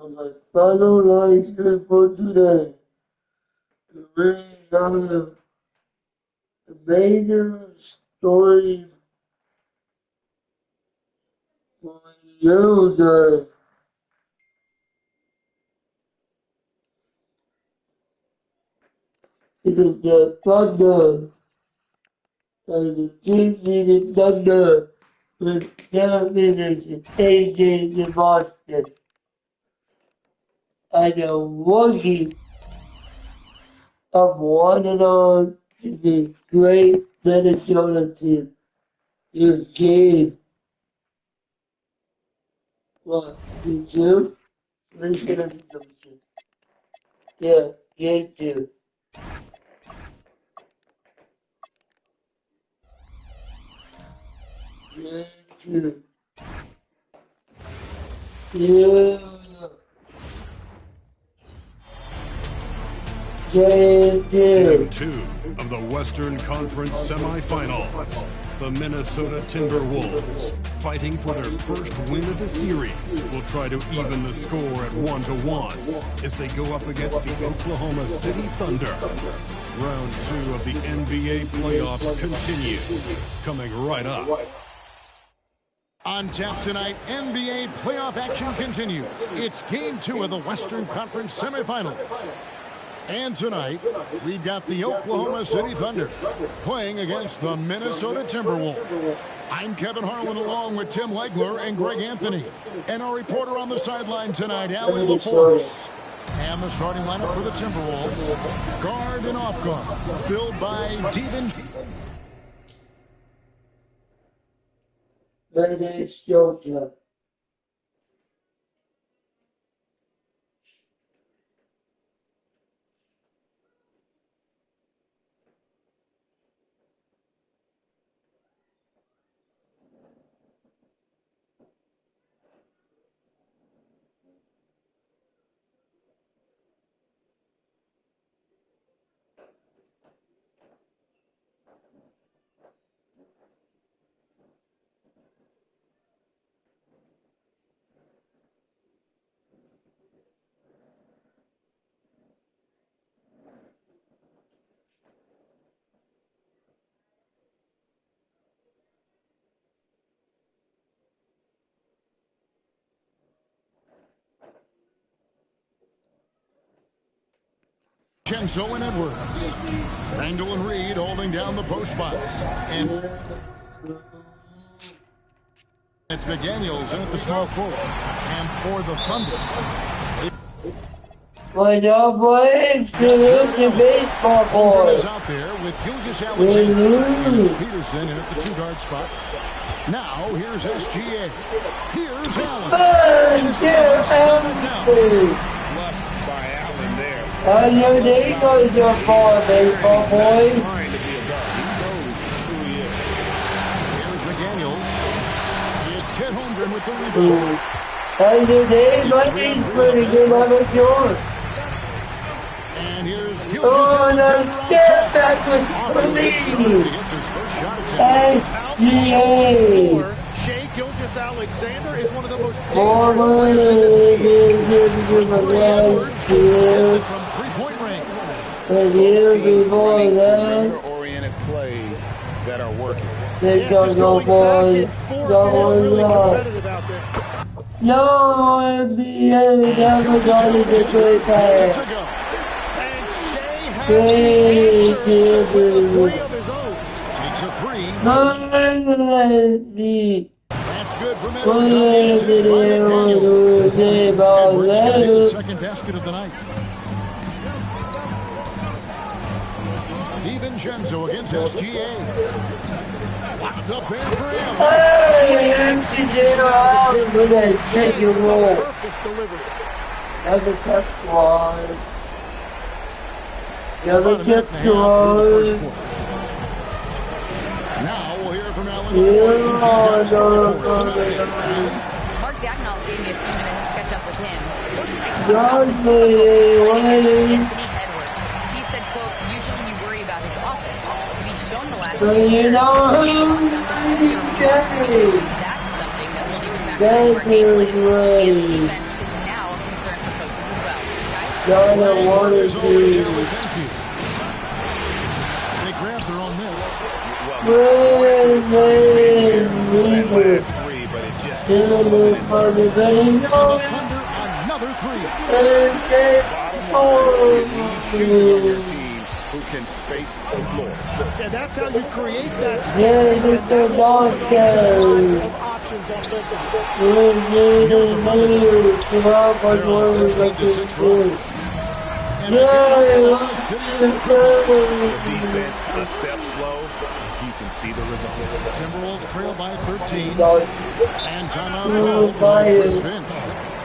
My final line for today. The major story for you guys. It is the thunder and the three-seated thunder with television AJ in Boston. And a rookie of one and all to the great Minnesota team. You gave what? You two? Yeah, game two. Game two. Yeah. Game two of the Western Conference semifinals. The Minnesota Timberwolves, fighting for their first win of the series, will try to even the score at 1-1 as they go up against the Oklahoma City Thunder. Round two of the NBA playoffs continue, coming right up. On tap tonight, NBA playoff action continues. It's game two of the Western Conference semifinals. And tonight, we've got the Oklahoma City Thunder playing against the Minnesota Timberwolves. I'm Kevin Harlan along with Tim Legler and Greg Anthony. And our reporter on the sideline tonight, Allie LaForce. And the starting lineup for the Timberwolves, guard and off guard, filled by Devin. It's Georgia. Kenzo and Edwards. Randall and Reed holding down the post spots. And it's McDaniels in at the small forward. And for the Thunder. Well, no, boys, it's a baseball boy. Is out there with Gilgeous Alexander and Peterson in at the two-guard spot. Now, here's SGA. Here's Allen. And it's down. I know they know your ball, baseball boy. Trying to be a dog. He knows who he is. Here's McDaniels. It's Ted Holmgren with the rebound. I know they might be pretty good on the short. And here's Gilgeous Alexander. Oh, no, get back with police. SGA. Shea Gilgeous-Alexander is one of the most dangerous from three-point range. The year before that, oriented plays that are working. they don't go boys. Going up. No NBA never got a great pass. And Shea has Great three of year. his own. Takes a three. That's good for Edwards. His second basket of the night. Even DiVincenzo against SGA. Wound up there for him. Hey, MCJ out with a second roll. Perfect delivery. Never touch one. Never About a minute touch and a half through the first one. quarter. Now we'll hear from Ellen. Mark Dagnall gave me a few minutes to catch up with him. Coach and I talked John, about the difficulties hey, Anthony Edwards. He said, quote, usually you worry about his offense. But he's shown the last so few you years. know That's who Jeffrey. something that will need to factor That's into our game plan. right. His defense is now a concern for coaches as well. Guys, John, I wanted Thank you. to. They grabbed their own miss. That last three, but it just wasn't enough. Under another three. Bottom line, you need shooters on your team who can space the floor. And that's how you create that space. Yeah, And Mr. that will open up a Dawson. lot of options offensively. The defense a step slow, and you can see the results. Timberwolves trail by 13. Hey, And timeout called by Chris Finch.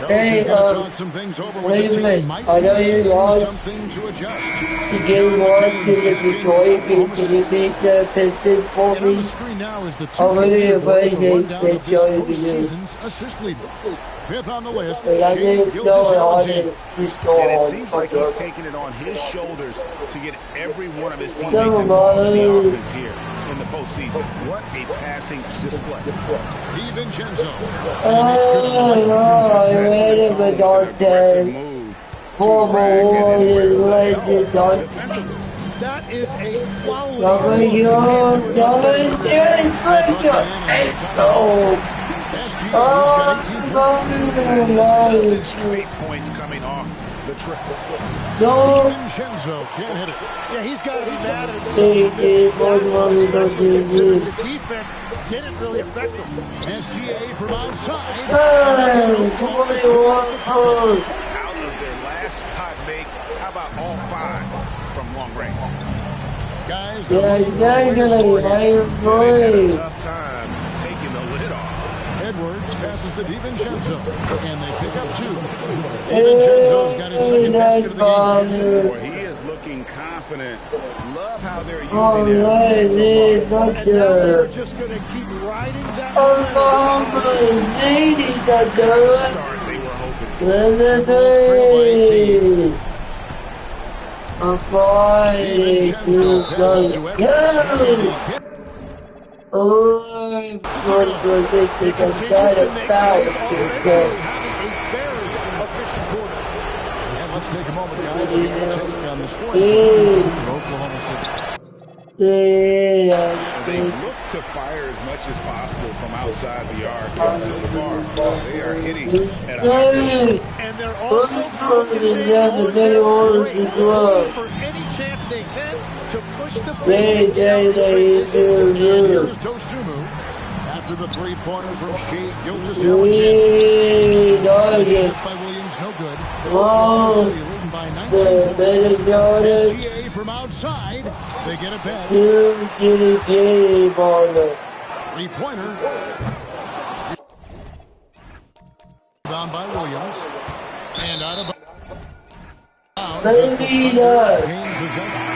Coach is going to talk some things over wait a with the minute. team. Might I know you need lost something to adjust. the game one to the Detroit game. Can you beat the Pistons for And on me? the screen now is the I'm really 2K board with a afraid rundown they of this show you the postseason's assist leaders. Fifth on the list, But I Shea didn't know how to Gilgeous-Alexander. restore And it on seems like he's taking it on his shoulders to get every one of his teammates Never involved in the mind. offense here in the postseason. What a passing display. DiVincenzo. I read it, but don't Aggressive say. move. Former Warriors legend, don't Defensively. That is a quality. Never move. you, don't Hey, so. SGA's got 18 points. Dozen straight points coming off the triple. No. DiVincenzo can't hit it. Yeah, he's got to be mad at himself. See, for missing that one, see, especially see, considering see. the defense didn't really affect him. SGA from outside. Hey, somebody walk on. Out of their last 5 makes, how about all 5 from long range? Guys, Yeah, exactly. I They've had a agree. tough time taking the lid off. Edwards passes to DiVincenzo, and they pick up 2. DiVincenzo's got his second basket of the game. Boy, he is looking confident. Love how they're using All him. right, And now they're doctor. just going to keep riding that Oh, my lady, doctor. Start they were hoping for. I'm fine. DiVincenzo passes to Edwards. Oh, I'm going to make He it a continues to better make foul. plays offensively, having a very efficient quarter. And let's take a moment, guys, and get your take on the scoring section for Oklahoma City. Yeah, They look to fire as much as possible from outside the arc, and so far they are hitting at a high rate. And they're also focusing on their break, looking for any chance they can to push the pace down in transition. Here's Dosunmu. After the three-pointer from Shea Gilgeous-Alexander. By Williams, no good. Wow. City leading by 19 points. SGA from outside. They get it back. Three-pointer. Down by Williams. And out of bounds. as the Thunder gain possession.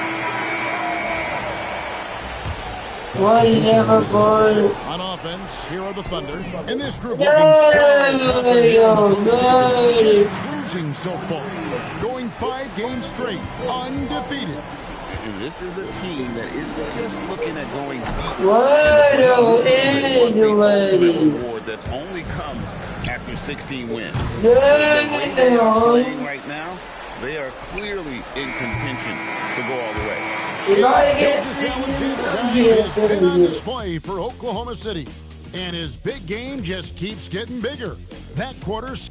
On offense, here are the Thunder. And this group looking so cruising so far. Going 5 games straight, undefeated. And this is a team that isn't just looking at going deep. The ultimate reward that only comes after 16 wins. The way they are playing right now, they are clearly in contention to go all the way. Gilgeous-Alexander has been on display for Oklahoma City. And his big game just keeps getting bigger. That quarter's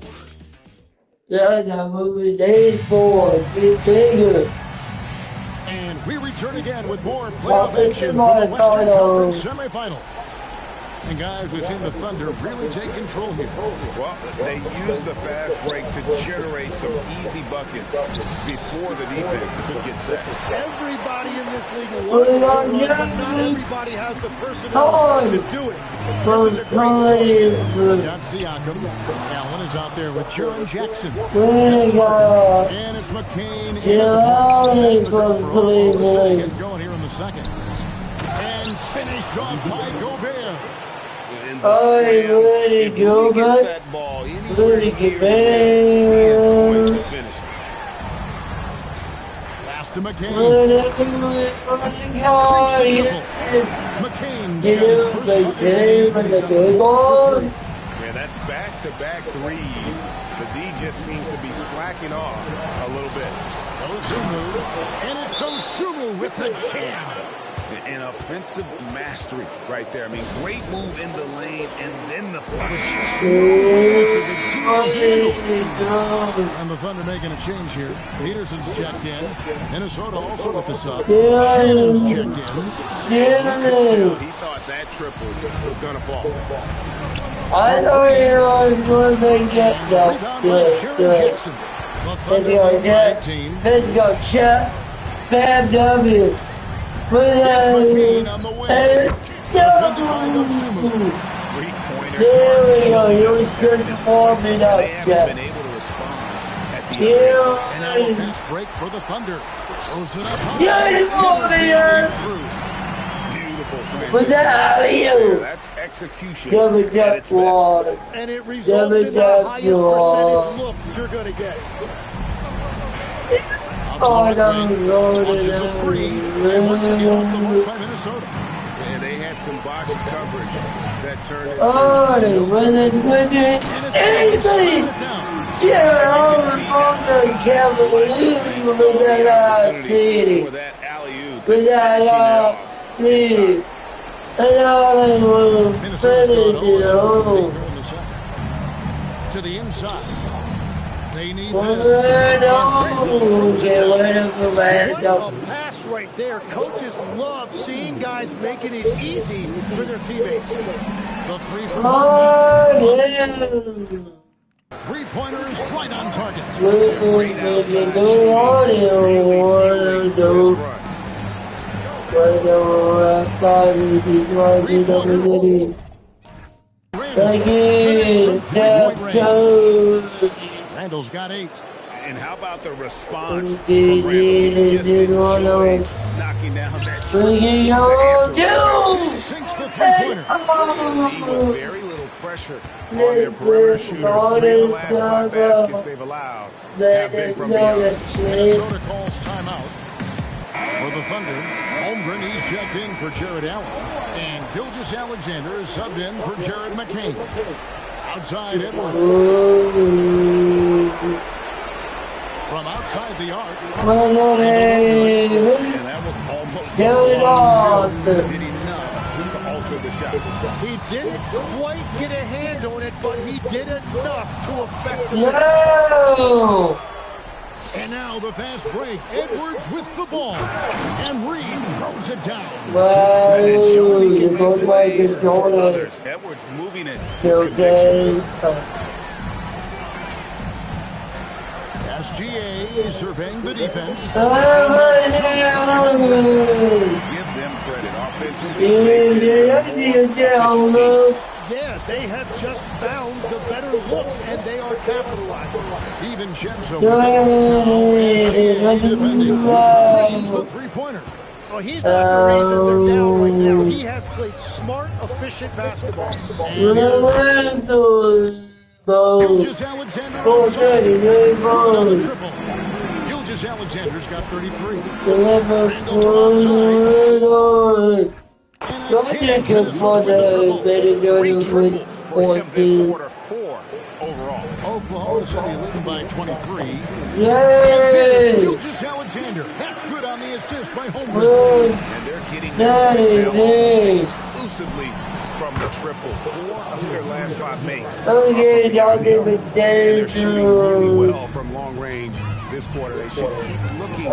Days 4, get bigger. and we return again with more playoff action from the Western Conference semifinals. And guys, we've seen the Thunder really take control here. Well, they use the fast break to generate some easy buckets before the defense could get set. Everybody in this league wants to run, but not everybody has the personnel to do it. This is a great start. Got Siakam. Allen is out there with Jaren Jackson. And it's McCain. Going here in the second. And finished off by Gobert. Ready, Gobert. That ball Ready, Gobert. finish. Pass to McCain. McCain's got his first bucket. Yeah, that's back-to-back threes. The D just seems to be slacking off a little bit. Dosunmu, and it's Dosunmu with the jam. An offensive mastery right there. I mean, great move in the lane and then the flash. And the Thunder making a change here. Peterson's checked in. Minnesota also with the sub. Yeah. Shannon's checked in. He thought that triple was going to fall. I know he was going to make that though. Good. Let's go, Chuck. Bad W. There we go, he was good to warm it up, Chuck. Been able to respond at the And now a pass break for the Thunder. Throws it up high. With the alley-oop. That's execution. Double jump wall. And it results in the highest percentage look you're going to get. Oh, no, Launches a three. And once again off the mark by Minnesota. And they had some botched coverage that turned into... Oh, they win it, goodness. Anybody? Jared on the Cavaliers with that city. For that alley-oop. With that city. And all they will Minnesota's finish gone it 0-2 home. in the second. To the inside. They need What this. a pass right there. Coaches love seeing guys making it easy for their teammates. The three from three-pointer is right on target. Randall's got 8. And how about the response from Randall? He just enjoys knocking down that Sinks the three-pointer. Very little pressure on their perimeter shooters. 3 of the last 5 baskets they've allowed have been from beyond. Minnesota calls timeout. For the Thunder, Holmgren, he's checked in for Jared Allen. And Gilgeous-Alexander is subbed in for Jared McCain. Outside Edwards. From outside the arc. And that was almost did enough to alter the shot. He didn't quite get a hand on it, but he did enough to affect the No! And now the fast break. Edwards with the ball. And Reed throws it down. Well, you both like this corner. Edwards moving it. Okay. SGA surveying the defense. Give them credit. Offensively. Yeah, they have just found the better looks, and they are capitalizing. Even Shenzo defending. Drains the three-pointer. Well, he's not the reason they're down right now. He has played smart, efficient basketball. Gilgeous-Alexander another triple. Gilgeous-Alexander's got 33. Randall Oklahoma City leading by 23. Yay! Gilgeous-Alexander. That's good on the assist by Holmgren. And they're getting their exclusively from the triple. 4 of their last 5 makes. Okay, y'all give it They're shooting really well from long range this quarter. They should keep looking.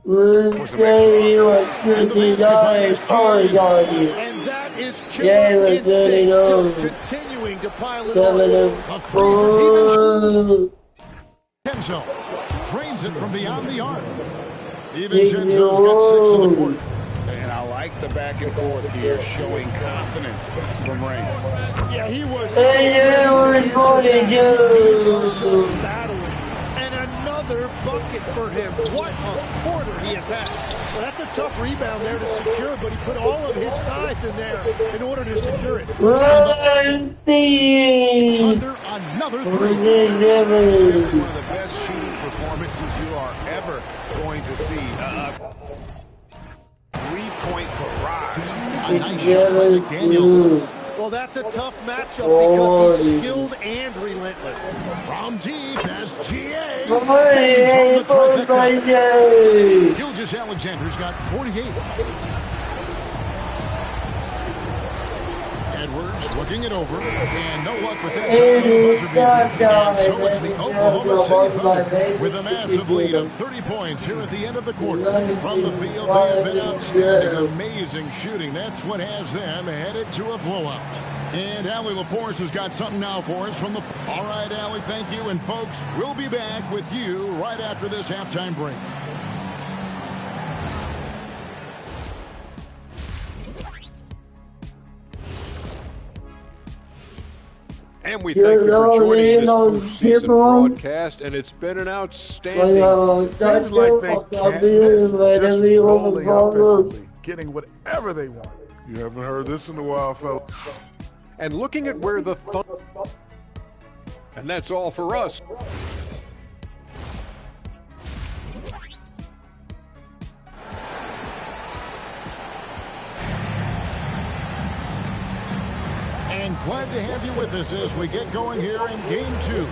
We'll say you a $50 card on you. And that is killer instinct, just continuing to pile it on. A free for DiVincenzo drains it from beyond the arc. DiVincenzo's got 6 in the quarter. And I like the back and forth here, showing confidence from Ray. Yeah, he was battling. And another bucket for him. What a quarter he has had. Well, that's a tough rebound there to secure, but he put all of his size in there in order to secure it. Under another 3. Simply one of the best shooting performances you are ever going to see. Three-point barrage. A nice shot by McDaniel. Well, that's a tough matchup because he's skilled and relentless. From deep as GA. Gilgeous Alexander's got 48. Edwards looking it over, and no luck with that time on the buzzer beater. And so it's the Oklahoma City Thunder with a massive lead of 30 points here at the end of the quarter. From the field, they have been outstanding, amazing shooting. That's what has them headed to a blowout. And Allie LaForce has got something now for us from the... All right, Allie, thank you. And folks, we'll be back with you right after this halftime break. And we thank you for joining this postseason broadcast, and it's been an outstanding. Seems like they can't miss, just rolling offensively, getting whatever they want. You haven't heard this in a while, fellas. And looking at where the Thunder, and that's all for us. And glad to have you with us as we get going here in Game 2.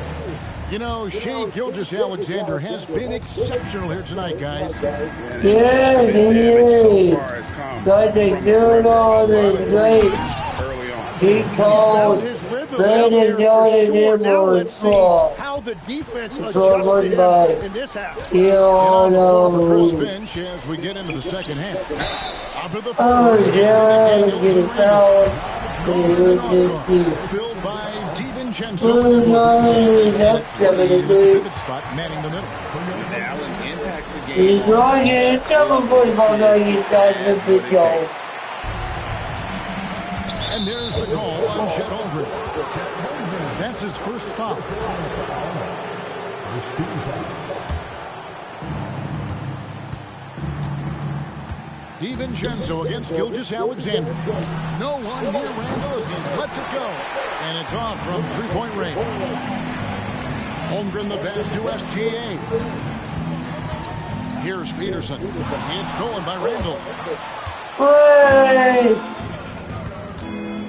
You know, Shai Gilgeous-Alexander has been exceptional here tonight, guys. Yeah, he is. But they do all this great. He called Brandon Jordan him on fall. How the defense adjusted him in this half. Chris Finch as we get into the second half. Yeah, get it foul. Filled by DiVincenzo. That's Pivot spot manning the middle. Allen impacts the game. He's going in. Double football going inside the big goal. And there's the call on Chet Holmgren. That's his first foul. First team foul. DiVincenzo against Gilgeous-Alexander. No one near Randall as he lets it go. And it's off from three-point range. Holmgren the pass to SGA. Here's Peterson. It's stolen by Randall. Hey!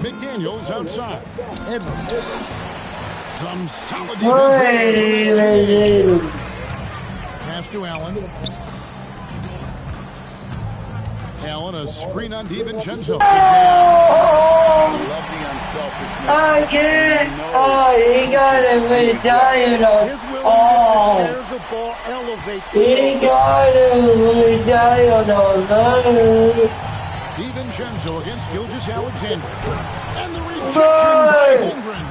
McDaniels outside. Edwards. Some solid defense. Pass to Allen. Allen, a screen on DiVincenzo. Again! Oh, he got a medallion on. Oh, he got a medallion on. DiVincenzo against Gilgeous-Alexander. And the rejection by Holmgren.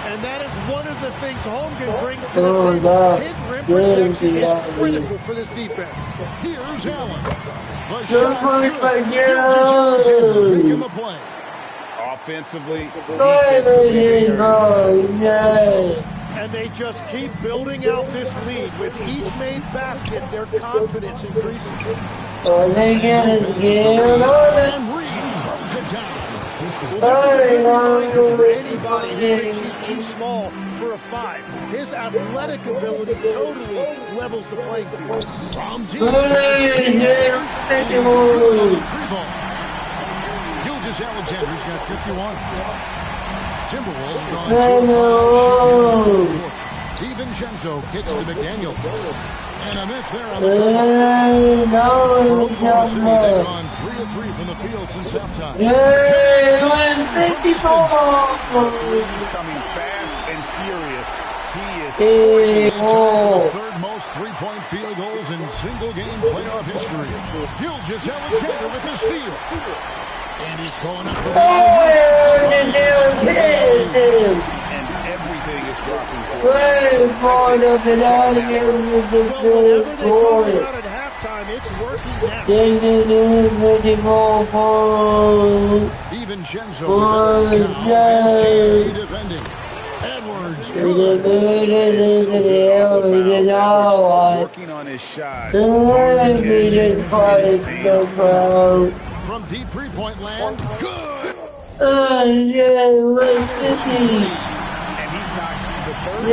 And that is one of the things Holmgren brings to the table. His rim protection is critical for this defense. Here's Allen. The shot Gilgeous-Alexander making the play. Offensively, defensively. And they just keep building out this lead. With each made basket, their confidence increases. Oh, they get it again. And Reed throws it down. Well, this is a good reminder for anybody who thinks he's too small for a 5. His athletic ability totally levels the playing field. From deep. Gilgeous-Alexander's got 51. Timberwolves gone 2 of 5. DiVincenzo kicks to McDaniel. And a miss there on the Oklahoma City, they've gone 3 of 3 from the field since halftime. He's coming fast and furious. He is the third most 3 three-point field goals in single-game playoff history. Gilgeous-Alexander with the steal. And he's going up for the and everything is dropping for him. Whatever they talked about at halftime, it's working now. DiVincenzo defending. Edwards good. Working on his shot. From deep three-point land, good. And he's not the third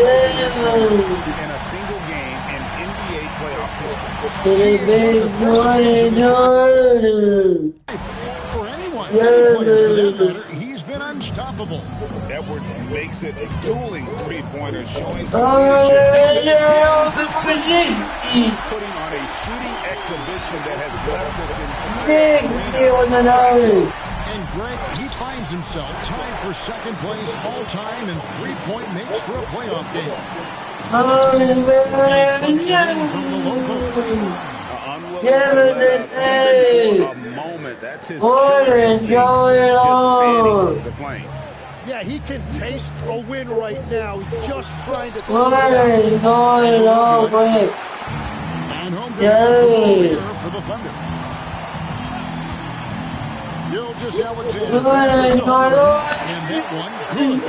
in a single game in NBA playoff history. For anyone, any players for that matter, he's been unstoppable. Edwards makes it a dueling three-pointer, showing he's putting on a shooting exhibition that has left us in And Greg, he finds himself tied for second place all-time in three-point makes for a playoff game. From the locals. A moment. That's his the flames. Yeah, he can taste a win right now. He's just trying to. And home here for the Thunder. Gilgeous-Alexander. And that one good.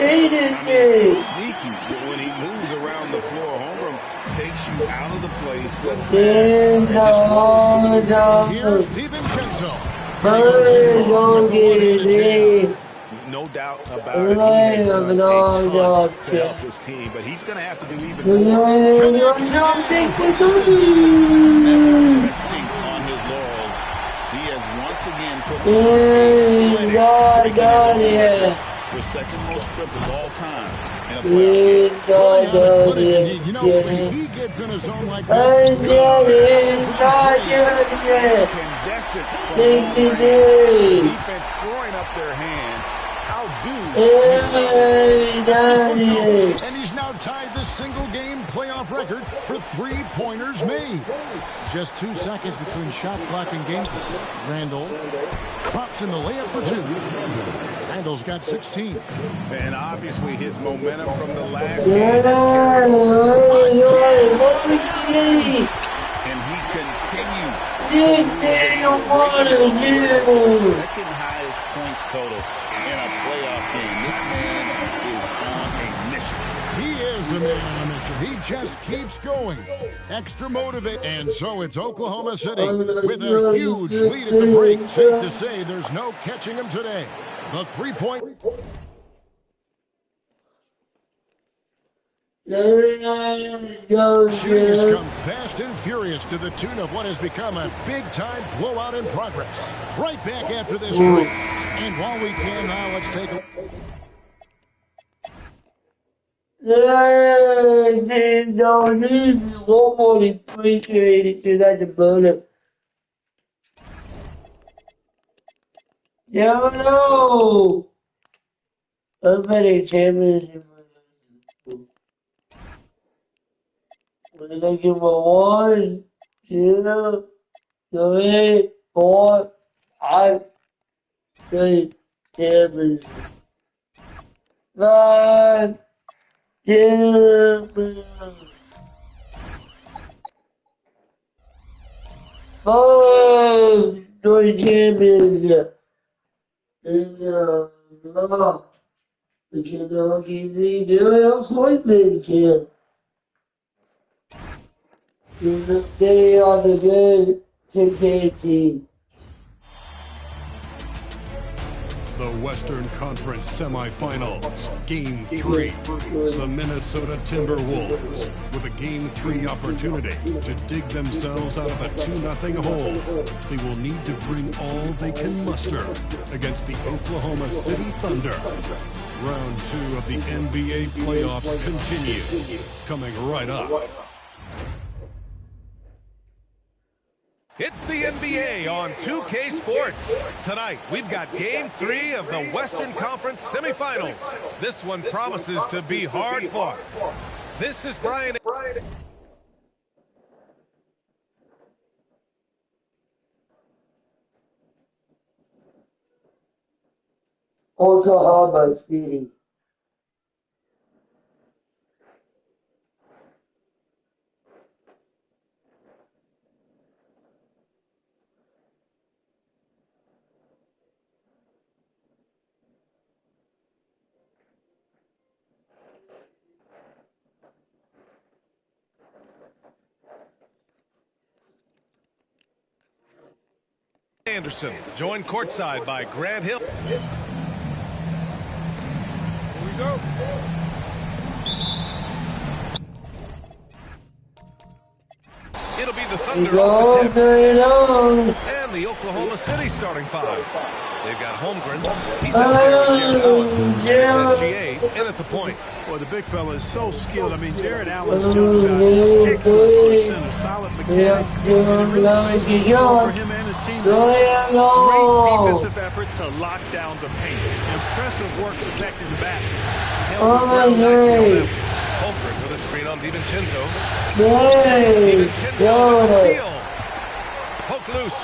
Sneaky, but when he moves around the floor, Holmgren takes you out of the place. Here's DiVincenzo. No doubt about it. He has done a ton to help his team, but he's going to have to do even more. Resting on his laurels, he has once again put for second most triples all time in a playoff game. You know, when he gets in a zone like this, defense throwing up their hands. And he's now tied the single-game playoff record for three-pointers made. Just 2 seconds between shot clock and game clock. Randall pops in the layup for two. Randall's got 16. And obviously his momentum from the last game and he continues second highest points total in a playoff game. This man is on a mission. He is a man on a mission. He just keeps going. Extra motivated. And so it's Oklahoma City with a huge lead at the break. Safe to say there's no catching him today. The three-point. Shooting has come fast and furious to the tune of what has become a big-time blowout in progress. Right back after this break. And while we can now, let's take a... Don't need one more than 382. That's a bonus. No! I'm betting championship. We're looking for 1, 2, 3, 4, 5, 6, 7, 5, 2, 4, 3 championship. We can all give me the appointment, kid. They are the good 2K team. The Western Conference Semifinals, Game 3. The Minnesota Timberwolves, with a Game 3 opportunity to dig themselves out of a 2-0 hole. They will need to bring all they can muster against the Oklahoma City Thunder. Round 2 of the NBA playoffs continue, coming right up. It's the NBA on 2K Sports. Tonight, we've got Game 3 of the Western Conference Semifinals. This one promises to be hard fought. This is Brian. Oklahoma City. Anderson, joined courtside by Grant Hill. Here we go. It'll be the Thunder off the tip. And the Oklahoma City starting five. They've got Holmgren. He's out there with Jared Allen. It's SGA in at the point. Well, the big fella is so skilled. I mean, Jared Allen's jump shot is excellent for the center. Solid mechanics. And it really spaces the floor for him and his team. Great defensive effort to lock down the paint. Impressive work protecting the basket. Held his ground nicely on that. Holmgren with a screen on DiVincenzo. DiVincenzo with a steal. Poke loose.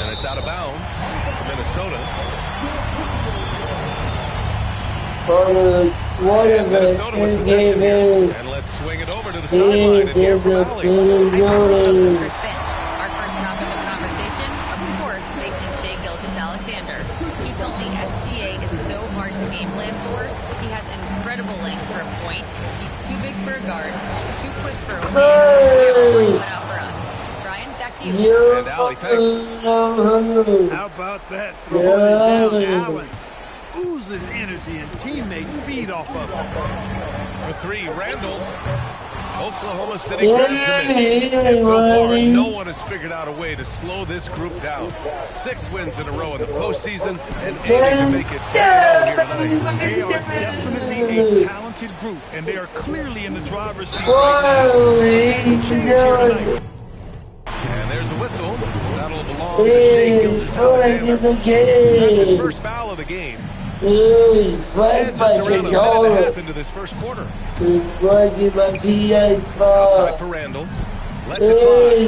And it's out of bounds to Minnesota. Minnesota game is. And let's swing it over to the sideline and hear from Allie. Chris Finch, our first topic of conversation, of course, facing Shai Gilgeous-Alexander. He told me SGA is so hard to game plan for. He has incredible length for a point. He's too big for a guard, too quick for a win. Cut out for us. Brian, back to you. And Allie, thanks. How about that? Throwing it down, Allen. Oozes energy and teammates feed off of him. For three, Randall. Oklahoma City grabs the miss. And so far, no one has figured out a way to slow this group down. 6 wins in a row in the postseason, and aiming to make it very here tonight. They are definitely a talented group, and they are clearly in the driver's seat right now. And there's the whistle. That'll belong to Shai Gilgeous-Alexander. That's his first foul of the game. And just around a minute and a half into this first quarter. Outside for Randall. Lets it fly.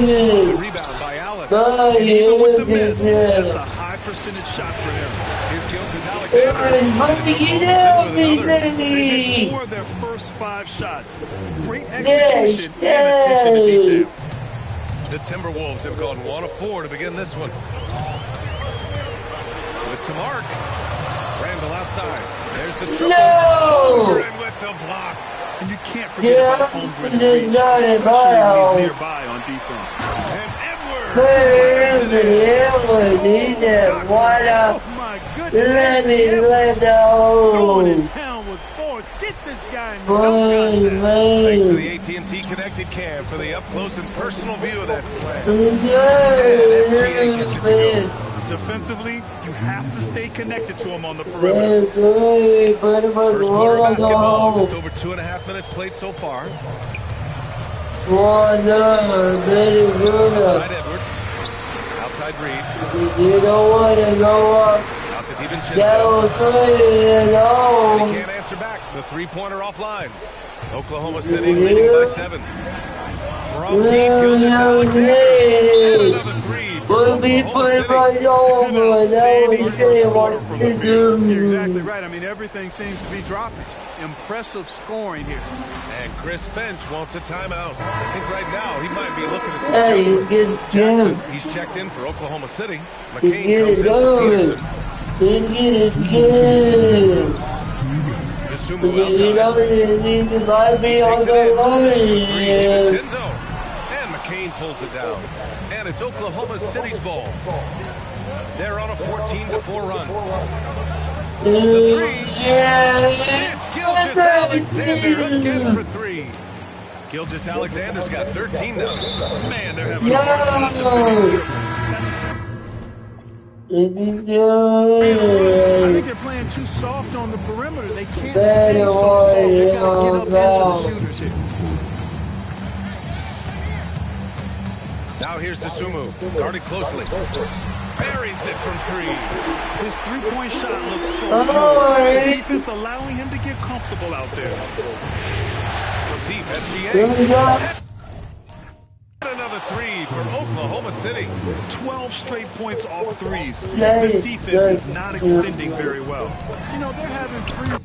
The rebound by Allen. And even with the miss, that's a high percentage shot for him. Here's Gilgeous-Alexander. They hit 4 of their first 5 shots. Great execution and attention to detail. The Timberwolves have gone 1 of 4 to begin this one. With to mark. Randall outside. There's the triple. Holmgren with the block. And you can't forget about Holmgren's reach, especially when he's nearby on defense. And Edwards. Oh my goodness. Throwing it down with force. Get this guy in no contest. Thanks to the AT&T connected cam for the up-close and personal view of that slam. And SGA gets it to go. Defensively, you have to stay connected to him on the perimeter. First quarter basketball, just over 2.5 minutes played so far. Outside Edwards. Outside Reed. You don't want to go up. Out to DiVincenzo. He can't answer back. The three-pointer offline. Oklahoma City leading by 7. From deep, Gilgeous-Alexander. And another three. We'll be playing right over. You're exactly right. I mean, everything seems to be dropping. Impressive scoring here. And Chris Finch wants a timeout. I think right now he might be looking at some Jackson, he's checked in for Oklahoma City. McCain comes in for Peterson. DiVincenzo. And McCain pulls it down. And it's Oklahoma City's ball. They're on a 14-4 run. The three. It's Gilgeous-Alexander again for 3. Gilgeous-Alexander's got 13 now. Man, they're having a hard time defending. I think they're playing too soft on the perimeter. They can't stay so soft. They got to get up into the shooters here. Now here's Dosunmu, guarded closely. Buries it from 3. His three-point shot looks so good. The defense allowing him to get comfortable out there. Deep, SGA. another three for Oklahoma City. 12 straight points off threes. This defense is not extending very well. You know, they're having free.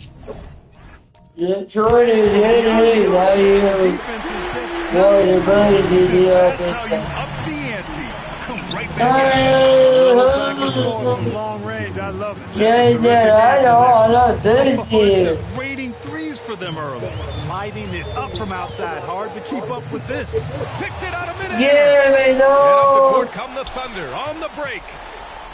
Yeah, Jordan, right here. Defense is just. That's how you up the ante. Come right back in. From long range. I love it. I love this. Waiting threes for them early. Lighting it up from outside. Hard to keep up with this. Picked it out a minute. Yeah, we know. And up the court come the Thunder on the break.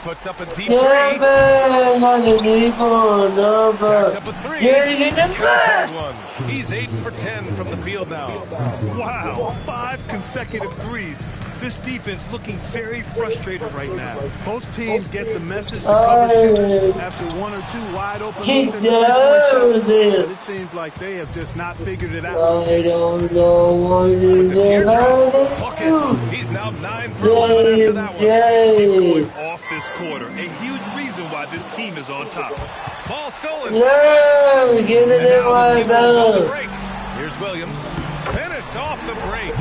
Puts up a deep three. Man, on the deep one. Jacks up a three. Yeah, one. He's 8 for 10 from the field now. Wow, 5 consecutive threes. This defense looking very frustrated right now. Both teams get the message to cover shooters after 1 or 2 wide open looks in the three-point shot. But it seems like they have just not figured it out. I don't know what to do. He's now 9 for 11 after that one. He's going off this quarter. A huge reason why this team is on top. Ball stolen. Yeah, get it in my ball. Here's Williams. Finished off the break.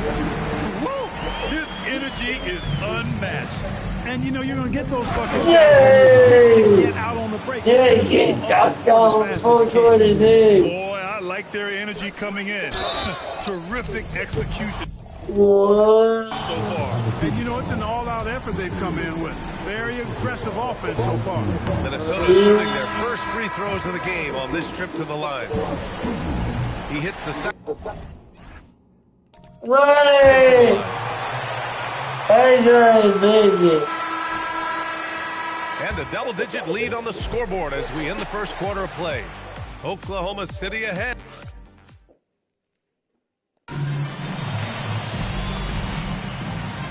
This energy is unmatched. And you know you're going to get those buckets. Yay! Get out on the break. Yeah, get out on the Boy, I like their energy coming in. Terrific execution. What? So far. And you know, it's an all-out effort they've come in with. Very aggressive offense so far. Minnesota shooting their first free throws of the game on this trip to the line. He hits the second. Right! Hey, baby. And a double-digit lead on the scoreboard as we end the first quarter of play. Oklahoma City ahead.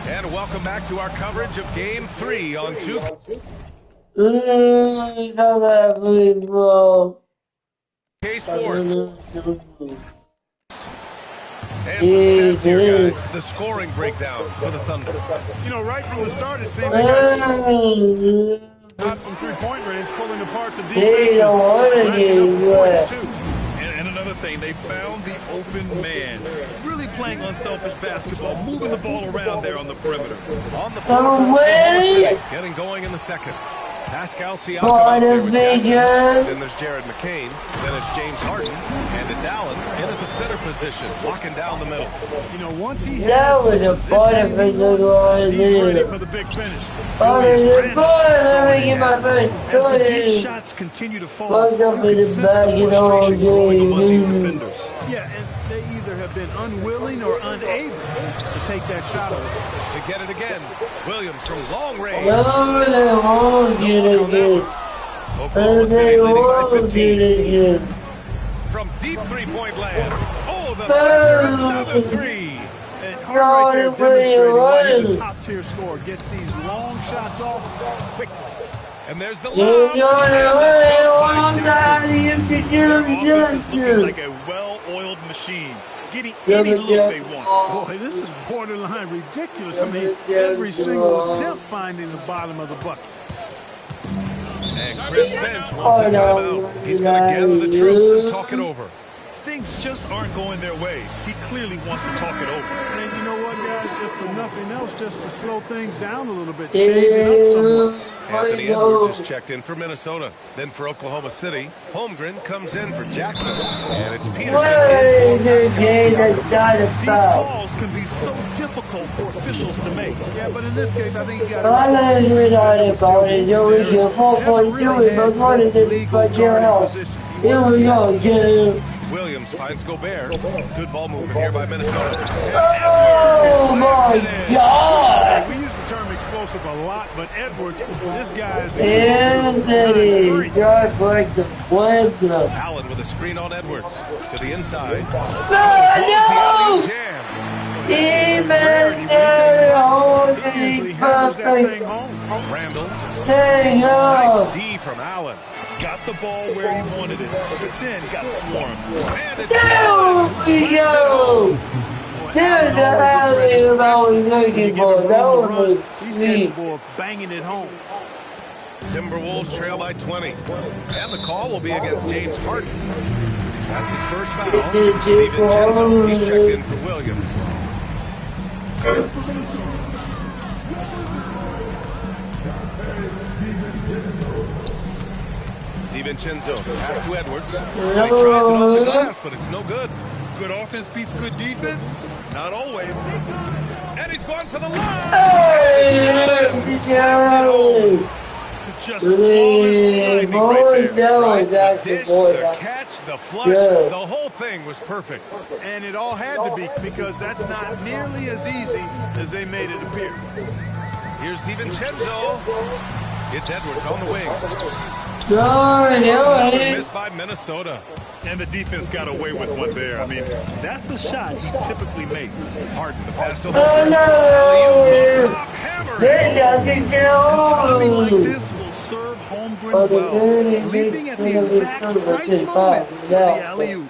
And welcome back to our coverage of Game 3 on 2. K-Sports. And some stats here, guys. The scoring breakdown for the Thunder. You know, right from the start, it seemed they got hot from three-point range, pulling apart the defense. And another thing, they found the open man. Really playing unselfish basketball, moving the ball around there on the perimeter. On the floor, getting going in the second. Pascal Siakam out there with Jackson. Then there's Jared McCain. Then it's James Harden. And it's Allen in at the center position, locking down the middle. You know, once he has the position, he's ready for the big finish. As the deep shots continue to fall, you can sense the frustration growing among these defenders. Yeah, and they either have been unwilling or unable to take that shot away. To get it again, Williams from long range. Oklahoma City leading by 15. From deep three-point land. Oh, the Thunder, another three. And Hart right there demonstrating why he's a top-tier scorer. Gets these long shots off quickly. And there's the lob. Their offense is looking like a well-oiled machine. Getting any look they want. Boy, this is borderline ridiculous. I mean, every single attempt finding the bottom of the bucket. And Chris Finch wants a timeout. He's going to gather the troops and talk it over. Things just aren't going their way. He clearly wants to talk it over. And you know what, guys? If for nothing else, just to slow things down a little bit, change it up somewhat. Anthony Edwards just checked in for Minnesota. Then for Oklahoma City, Holmgren comes in for Jackson. And it's Peterson in for These calls can be so difficult for officials to make. Yeah, but in this case, I think you got Here we go, Jim. Williams finds Gobert. Good ball movement here by Minnesota. Oh, my God. We use the term explosive a lot, but Edwards, this guy is Anthony, just like the Puebla. Allen with a screen on Edwards. To the inside. No! Even there, holding perfect. Randall. There you go. Nice D from Allen. Got the ball where he wanted it, but then got swarmed. There we go. There's the alley I was looking for. That was He's capable of banging it home. Timberwolves trail by 20. And the call will be against James Harden. That's his first foul. DiVincenzo, he's checked in for Williams. DiVincenzo pass to Edwards. He tries it off the glass, but it's no good. Good offense beats good defense? Not always. And he's going for the line. Just flawless timing right there. The dish, the catch, the flush, the whole thing was perfect. And it all had to be, because that's not nearly as easy as they made it appear. Here's DiVincenzo. It's Edwards on the wing. Another miss by Minnesota. And the defense got away with one there. I mean, that's a shot he typically makes. Harden, the pass to Timing like this will serve Holmgren well. Leaping at the exact right moment for the alley-oop.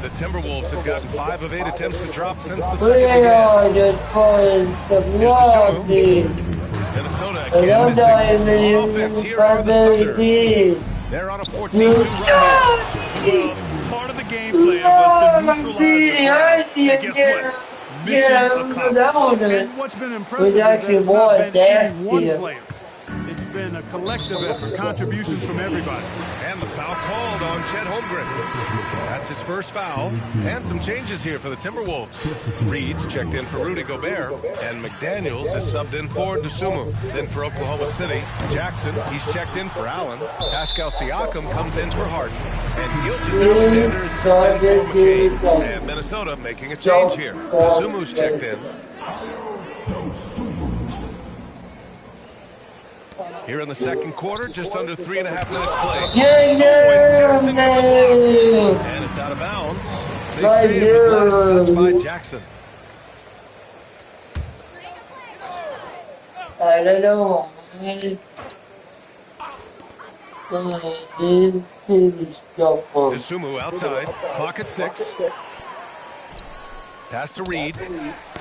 The Timberwolves have gotten 5 of 8 attempts to drop since the second began. Minnesota again missing on offense here are the Thunder. They're on a 14-2 run here. Well, part of the game plan was to neutralize the crowd. And guess what? Mission accomplished. And what's been impressive is that it's not been any one player. It's been a collective effort, contributions from everybody. And the foul called on Chet Holmgren. That's his first foul. And some changes here for the Timberwolves. Reed's checked in for Rudy Gobert. And McDaniels is subbed in for Dosunmu. Then for Oklahoma City, Jackson, he's checked in for Allen. Pascal Siakam comes in for Harden. And Gilgeous-Alexander is subbed in for McCain. And Minnesota making a change here. Dosunmu's checked in. Here in the second quarter, just under 3.5 minutes played. And it's out of bounds. They say it was last touched by Jackson. I don't know. Dosunmu outside. Clock at 6. Pass to Reed.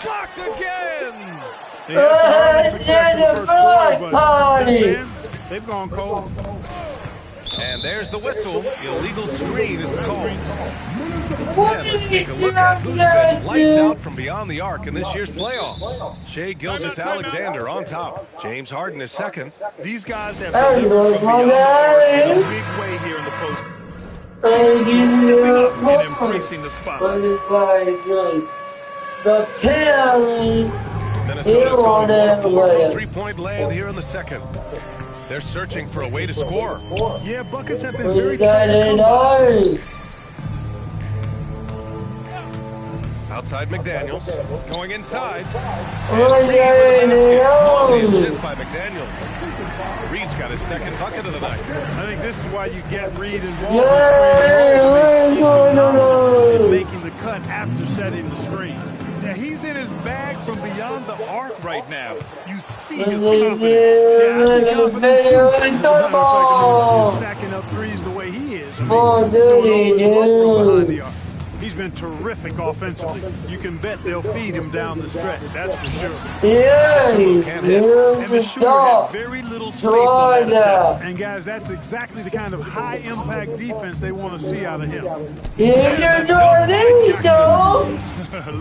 Blocked again! They had some early success in the first quarter, but since then, they've gone cold. And there's the whistle. Illegal screen is the call. And let's take a look at who's been lights out from beyond the arc in this year's playoffs. Shai Gilgeous-Alexander on top. James Harden is second. These guys have delivered from beyond the arc in a big way here in the post. Stepping up and embracing the spotlight. The talent. Minnesota's going 1 4 from three-point land here in the second. They're searching for a way to score. Yeah, buckets have been very tough to come by. Outside McDaniels, going inside. Oh, the assist by McDaniels. Reed's got his second bucket of the night. I think this is why you get Reed involved. He's phenomenal in making the cut after setting the screen. Yeah, he's in his bag from beyond the arc right now. You see his confidence. Yeah, I think confidence too. As a matter of fact, stacking up threes the way he is. I mean, he's going all his weight from behind the arc. He's been terrific offensively. You can bet they'll feed him down the stretch. That's for sure. And the shooter had very little space on that attack. And guys, that's exactly the kind of high-impact defense they want to see out of him.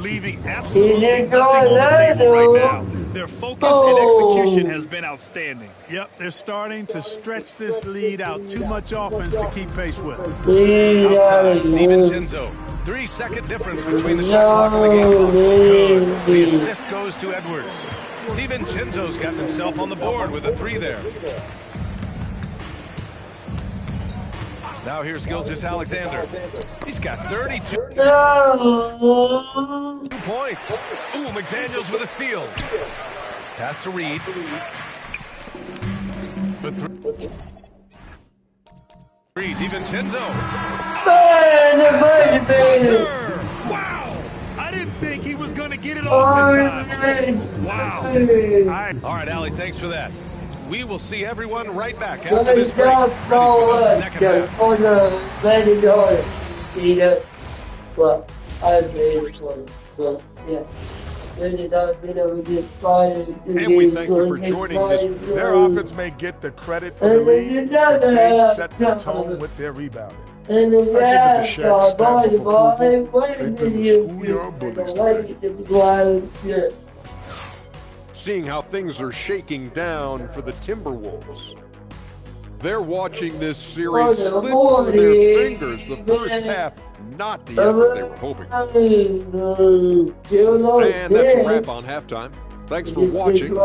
Leaving absolutely nothing on the table right now. Their focus and execution has been outstanding. Yep, they're starting to stretch this lead out. Too much offense to keep pace with. Outside, DiVincenzo. 3-second difference between the shot clock and the game clock. Good. The assist goes to Edwards. DiVincenzo's gotten himself on the board with a 3 there. Now here's Gilgeous-Alexander. He's got 32 points. Ooh, McDaniels with a steal. Pass to Reed. For 3, DiVincenzo. Wow! I didn't think he was going to get it off in time. Wow. All right, Allie, thanks for that. We will see everyone right back after this break. Ready for the second half. And we thank you for joining this. Their offense may get the credit for the lead, but they set the tone with their rebounding. And the rest are volleyball. They They've been the schoolyard bullies today. Seeing how things are shaking down for the Timberwolves. They're watching this series slip through their fingers. The first half, not the effort they were hoping. And that's a wrap on halftime. Thanks for watching.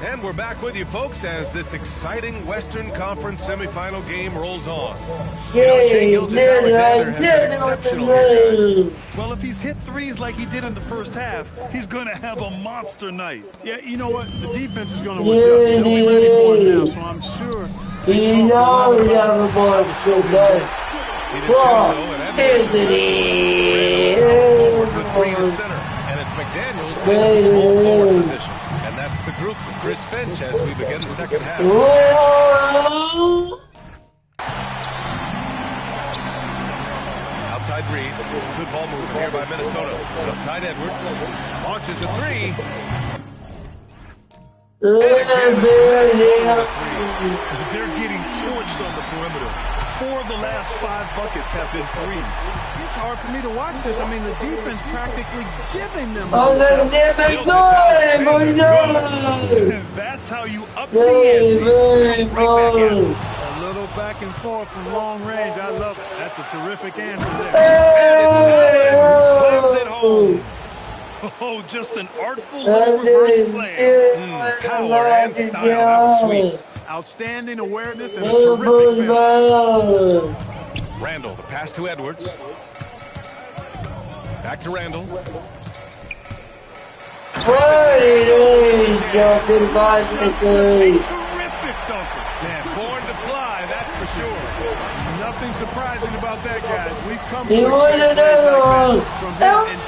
And we're back with you, folks, as this exciting Western Conference semifinal game rolls on. You know, Shai Gilgeous-Alexander has been exceptional here, guys. Well, if he's hit threes like he did in the first half, he's going to have a monster night. Yeah, you know what? The defense is going to adjust. They'll be ready for him now, so I'm sure they talk a lot about monster night. Forward with Green at center, and it's McDaniels in the small forward position. And that's the group for Chris Finch as we begin the second half. Outside Reed. Good ball move here by Minnesota. Outside Edwards. Launches a three. They're getting torched on the perimeter. 4 of the last 5 buckets have been threes. It's hard for me to watch this. I mean, the defense practically giving them. That's how you up the ante. A little back and forth from long range. I love it. That's a terrific answer there. Slams it home. Oh, just an artful little reverse slam. Power and style. That was sweet. Outstanding awareness and a terrific finish. Randall, the pass to Edwards. Back to Randall. Terrific dunker. Man, born to fly, that's for sure. Nothing surprising about that, guys. We've come to expect plays like that from him, and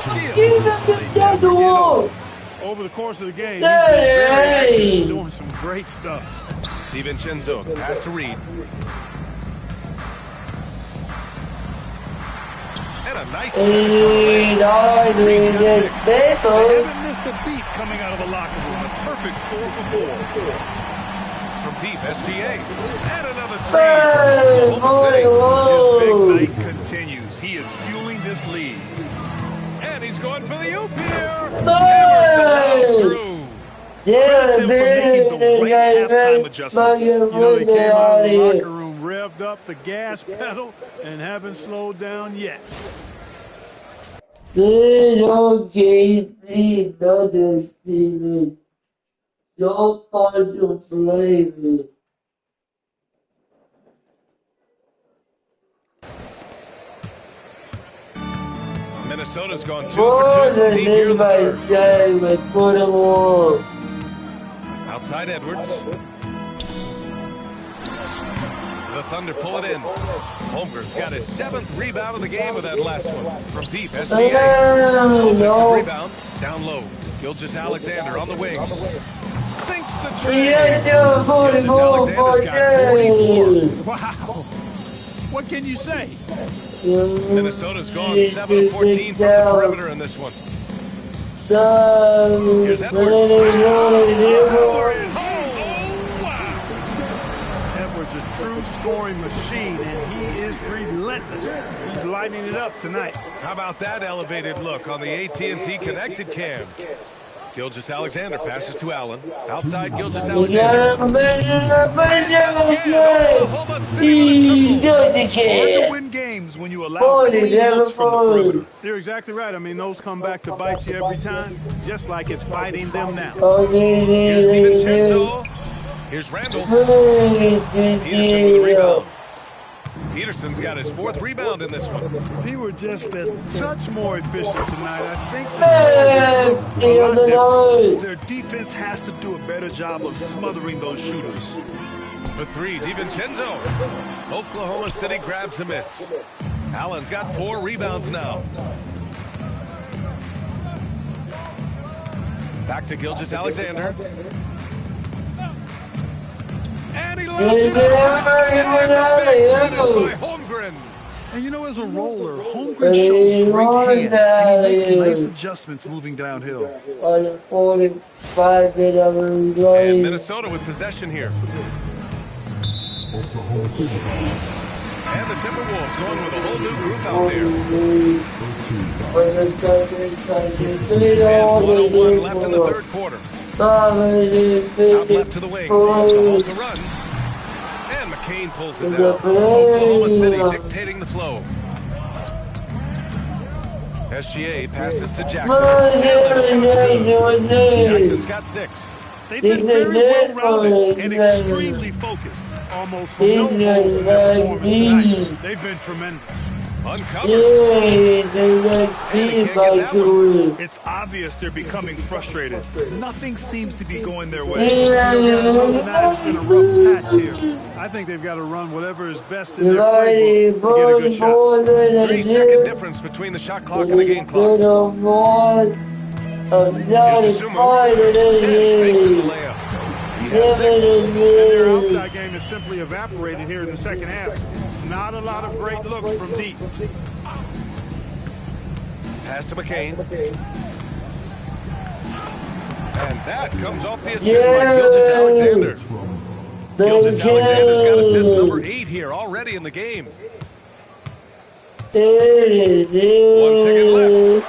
still over the course of the game, he's been very active, doing some great stuff. DiVincenzo, pass to Reed. And a nice finish on the lane. They haven't missed a beat coming out of the locker room. A perfect 4 for 4. From deep, SGA. And another three from Oklahoma City. His big night continues. He is fueling this lead. And he's going for the oop here. Hammers the lob through. Credit them for making the right halftime adjustments. You know, they came out of the locker room, revved up the gas pedal, and haven't slowed down yet. Don't find to blame me. Minnesota's gone 2 for 2 from deep here in the third. Outside Edwards. The Thunder pull it in. Holmgren's got his 7th rebound of the game with that last one. From deep, SGA. Offensive rebound. Down low. Gilgeous-Alexander on the wing. Sinks the tree. Gilgeous-Alexander's got 44. Wow. What can you say? Minnesota's gone 7 of 14 from the perimeter in this one. Here's Edwards. Edwards, a true scoring machine, and he is relentless. He's lighting it up tonight. How about that elevated look on the AT&T connected cam? Gilgeous-Alexander passes to Allen. Outside Gilgeous-Alexander. Hard to win games when you allow clean looks from the perimeter. You're exactly right. I mean, those come back to bite you every time, just like it's biting them now. Here's DiVincenzo. Here's Randall. Peterson with the rebound. Peterson's got his 4th rebound in this one. If he were just a touch more efficient tonight, I think the score would be a lot different. Their defense has to do a better job of smothering those shooters. For 3, DiVincenzo. Oklahoma City grabs a miss. Allen's got 4 rebounds now. Back to Gilgeous-Alexander. And he loves it up. By Holmgren. And you know, as a roller, Holmgren shows great hands, and he makes nice adjustments moving downhill. On 45 And Minnesota with possession here. And the Timberwolves going with a whole new group out there. And 1:01 left in the third quarter. Out left to the wing. Holds the run. And McCain pulls it down. Oklahoma City dictating the flow. SGA passes to Jackson. Jackson's got 6. They've been very well-rounded and extremely focused. Almost no holes in their performance tonight. They've been tremendous. Uncovered. It's obvious they're becoming frustrated. Nothing seems to be going their way. It's been a rough patch here. I think they've got to run whatever is best in their playbook to get a good shot. 3-second difference between the shot clock and the game clock. Here's Sumo. Makes it the layup. And their outside game is simply evaporated here in the second half. Not a lot of great looks from deep. Pass to McCain. And that comes off the assist by Gilgeous-Alexander. Gilgeous-Alexander's got assist number 8 here already in the game. 1 second left.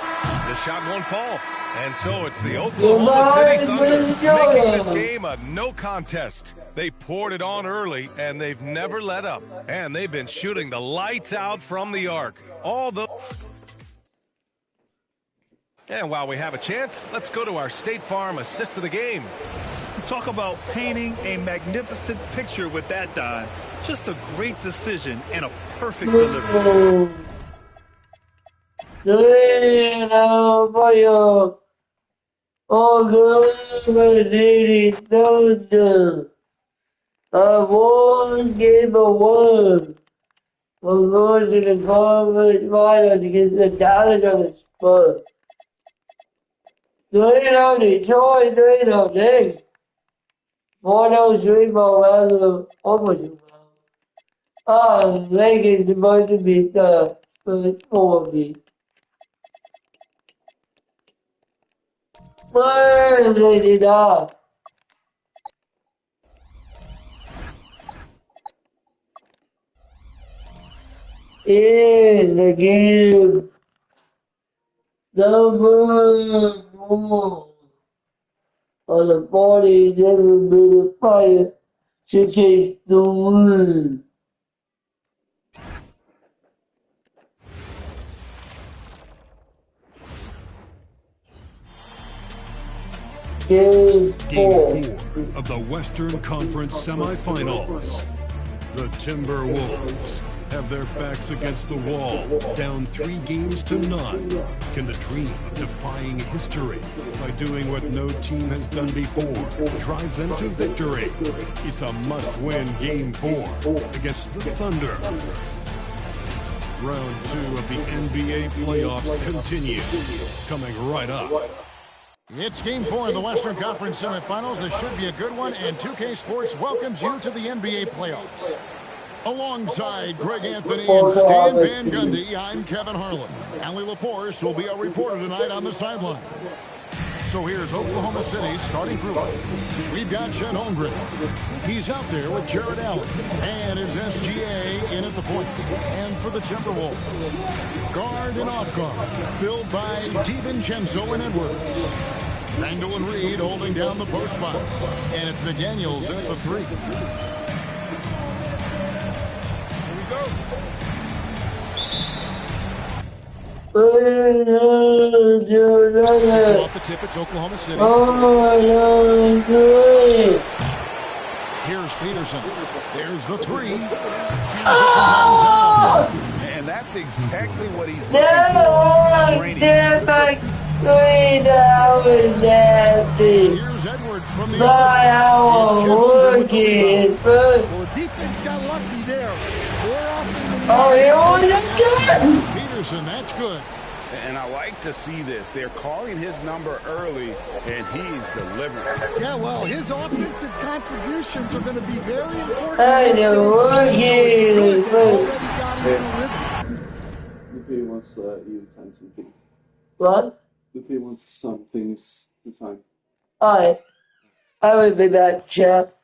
The shot won't fall. And so it's the Oklahoma City Thunder making this game a no contest. They poured it on early, and they've never let up. And they've been shooting the lights out from the arc. And while we have a chance, let's go to our State Farm assist of the game. Talk about painting a magnificent picture with that dive. Just a great decision and a perfect delivery. I won game of 1. We're going to the conference finals against the Dallas on the Spurs. 3-0 Detroit, 3-0 Knicks. 4-0 3-0 almost. Lakers supposed to beat the first 4 beat. Well, they did not. In the game, number 4 on the 47-minute fire to chase the win. Game 4 of the Western Conference semifinals. The Timberwolves have their backs against the wall, down 3 games to none. Can the dream of defying history by doing what no team has done before drive them to victory? It's a must-win Game 4 against the Thunder. Round 2 of the NBA playoffs continues, coming right up. It's Game 4 of the Western Conference semifinals. This should be a good one, and 2K Sports welcomes you to the NBA playoffs. Alongside Greg Anthony and Stan Van Gundy, I'm Kevin Harlan. Allie LaForce will be our reporter tonight on the sideline. So here's Oklahoma City starting group. We've got Chet Holmgren. He's out there with Jared Allen. And is SGA in at the point. And for the Timberwolves, guard and off guard, filled by DiVincenzo and Edwards. Randall and Reed holding down the post spots. And it's McDaniels in at the 3. Off the tip, it's Oklahoma City. Here's Peterson. There's the 3. Hands it from downtown. And that's exactly what he's looking Here's Edwards from the Well, defense got lucky there. Peterson, that's good. And I like to see this. They're calling his number early, and he's delivering. Yeah, well, his offensive contributions are going to be very important. wants you to sign some things. What? Lupe wants some things to sign. Alright. I will be back, chat.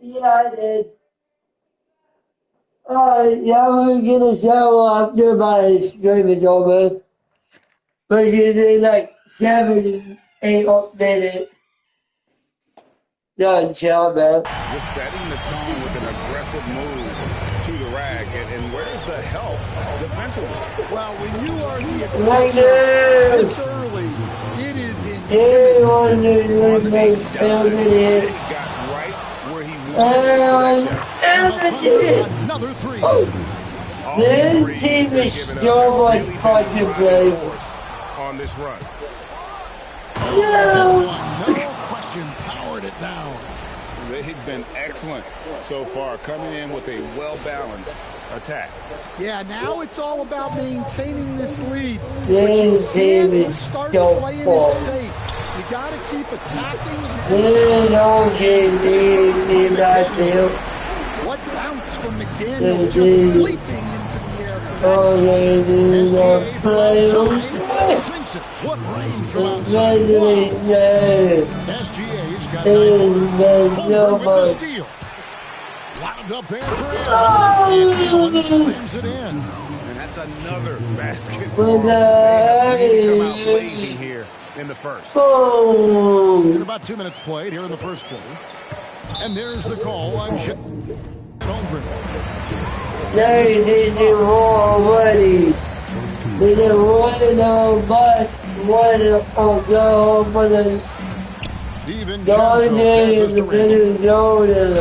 Yeah, I did. Yeah, I'm gonna get a shower after my stream is over. But usually like 7, 8 minutes. Done, chill, man. Just setting the tone with an aggressive move to the rag. And where's the help defensively? Well, when you are the aggressor this early, it is intimidating. He got right where he wanted. Another three. This team is so much fun to play. On this run. No question, powered it down. They've been excellent so far, coming in with a well-balanced attack. Yeah, now it's all about maintaining this lead. This team is start so playing fun. it safe. You got to keep attacking. What bounce from McDaniel just leaping into the air. What range from outside. SGA's got 9 points. Holmgren with the steal. Wound up there for Allen. And Allen slams it in. And that's another basket for him. They come out blazing here in the first. In about 2 minutes played here in the first quarter. And there's the call on Holmgren. They did it already. They did one on but one on go for the Jordan.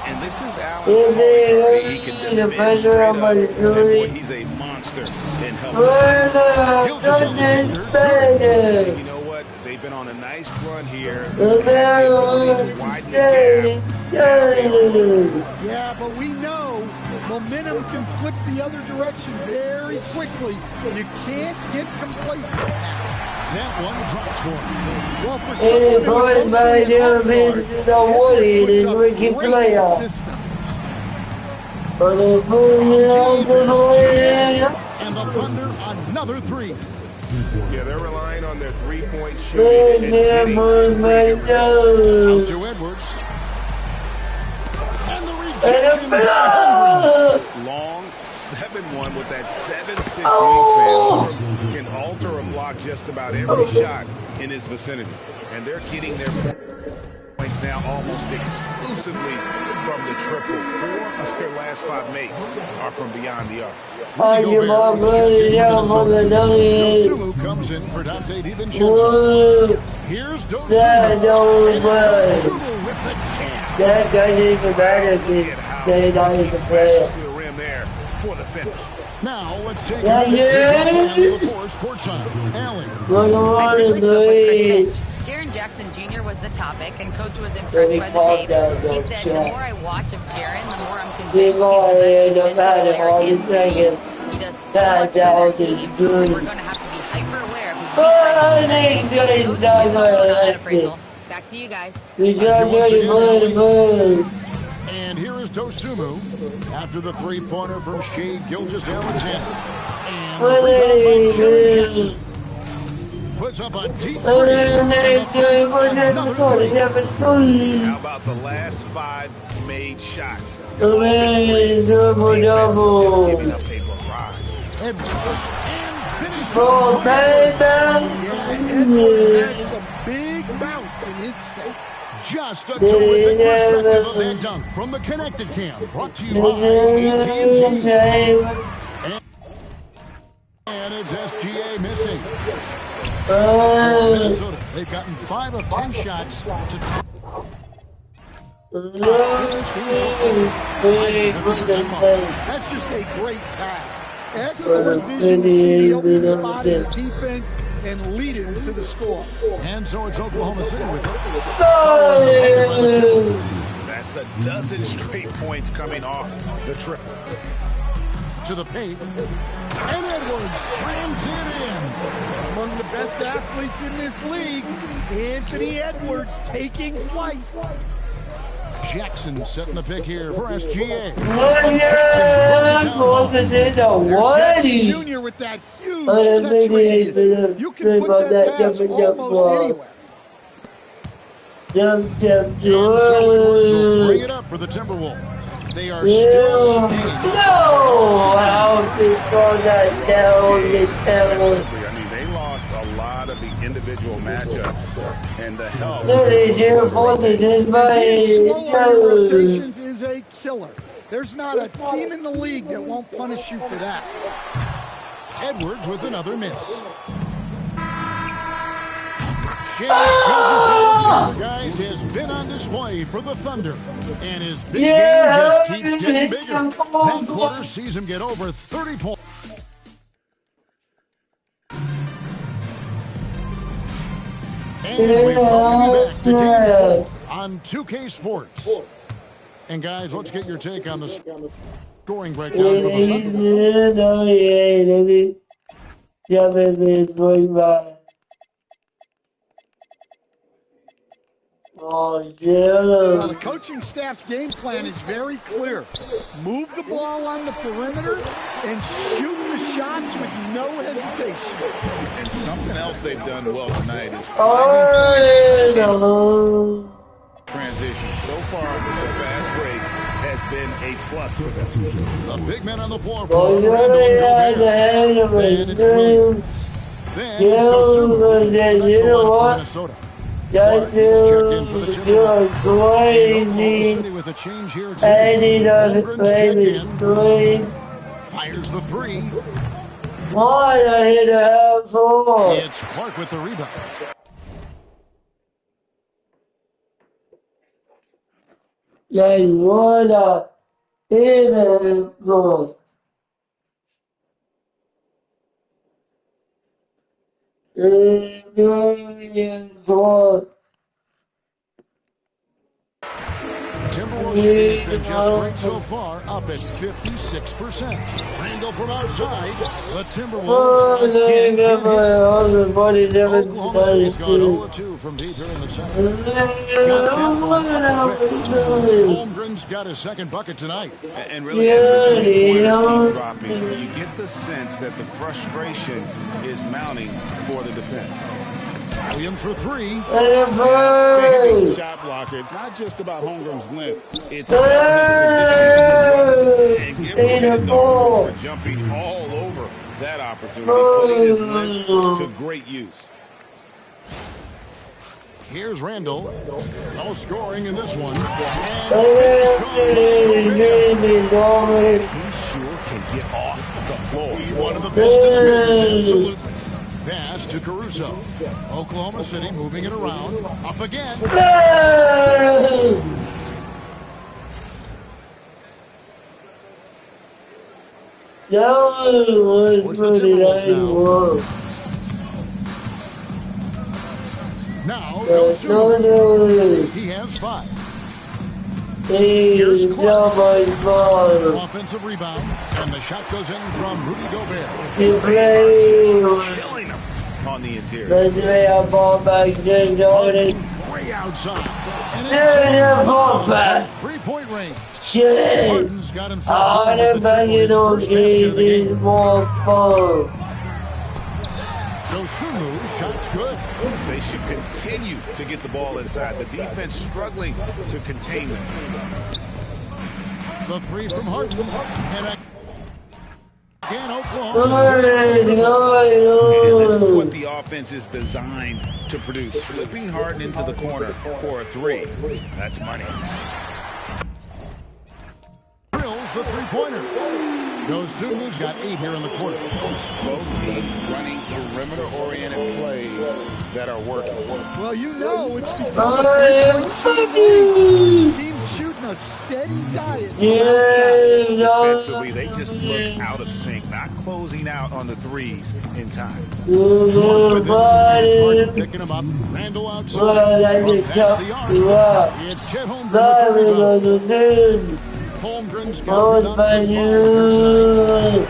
And this is Allen's point guard. He can defend straight up. And boy, he's a monster in helping. You know what? They've been on a nice run here. Widen the gap. Yeah, but we know momentum can flip the other direction very quickly. You can't get complacent now. That one drops for him. Well, for someone who's mostly and the Thunder another three. Yeah, they're relying on their three-point shooting. Out to Edwards. And the rejection by Long 7-1 with that 7'6" wingspan can alter a block just about every shot in his vicinity. And they're getting their points now almost exclusively from the triple. 4 of their last 5 makes are from beyond the arc. Dosunmu comes in for Dante DiVincenzo. Here's Dosunmu. Dosunmu with the jam. That guy didn't even matter if they not even play. To the rim there for the finish. Now let's take a force courtside. Allen. I briefly spoke with Chris Finch. Jaren Jackson Jr. was the topic, and Coach was impressed by the tape. He said, the more I watch of Jaren, the more I'm convinced he's the best defensive player in the league. He does so much for their team, and we're going to have to be hyper-aware of his weak side tonight. Coach, we saw an appraisal. Back to you guys. And here is Dosunmu after the three-pointer from Shai Gilgeous-Alexander. And the rebound by Jaren Jackson. Puts up a deep three. How about the last 5 made shots? Double. Just giving up a barrage. Edwards and finished. Edwards has some big bounce in his step. Just a terrific perspective of that dunk from the Connected Cam. Brought to you by AT&T. And it's SGA missing. Minnesota, they've gotten 5 of 10 shots to That's just a great pass. Excellent vision to see the open spot in the defense and lead it to the score. And so it's Oklahoma City with it. That's a dozen straight points coming off the trip. To the paint. And Edwards slams it in. Among the best athletes in this league, Anthony Edwards taking flight. Jackson setting the pick here for SGA. Jackson Jr. with that huge catch radius. You can put that pass almost anywhere. Will bring it up for the Timberwolves. They are still skating. How to throw that down the table. I mean, they lost a lot of the individual matchups and the help. Rotations is a killer. There's not a team in the league that won't punish you for that. Edwards with another miss. Alexander, guys, has been on display for the Thunder, and his big game just keeps getting bigger. That quarter sees him get over 30 points. And we welcome you back to Game 4 on 2K Sports. And guys, let's get your take on the scoring breakdown for the Thunder. Oh, yeah. The coaching staff's game plan is very clear. Move the ball on the perimeter and shoot the shots with no hesitation. And something else they've done well tonight is transition. So far, the fast break has been a plus for them. The big man on the floor for Randall and Gobert. And it's Williams. Then it's Dosunmu for the next one for Minnesota. Clark is checked in for the Timberwolves. Oklahoma City with a change here too. Holmgren's checked in. Fires the three. Why I hit a half four? It's Clark with the rebound. Like what a goal. Timberwolves shooting has been just great so far, up at 56%. Randall from outside. The Timberwolves again Oklahoma City's gone 0-2 from deep here in the second. Holmgren's got his second bucket tonight. And really, as the three-pointers keep dropping, you get the sense that the frustration is mounting for the defense. Williams for three. Outstanding shot blocker. It's not just about Holmgren's length. It's about his positioning as well. And give credit to Holmgren for jumping all over that opportunity, putting his length to great use. Here's Randall. No scoring in this one. He sure can get off the floor. One of the best in the business, absolutely. Pass to Caruso. Oklahoma City moving it around. Up again. Towards the Timberwolves now. Now, he has 5. Here's Clark. Offensive rebound, and the shot goes in from Rudy Gobert. Killing him on the interior. Way outside. And it's a three-point range. Harden's got himself going with the Timberwolves' first basket of the game. Dosunmu, shot's good. They should continue to get the ball inside. The defense struggling to contain them. The three from Harden. And again, Oklahoma. And this is what the offense is designed to produce. Slipping Harden into the corner for a three. That's money. Drills the three-pointer. Dosumu's got 8 here in the quarter. Both teams running perimeter-oriented plays that are working. Well, you know it's become a three-point teams shooting a steady diet. Defensively, they just look out of sync, not closing out on the threes in time. Picking him up. Randall outside. Past the arc. It's Chet Holmgren with the rebound. Holmgren's got it by you.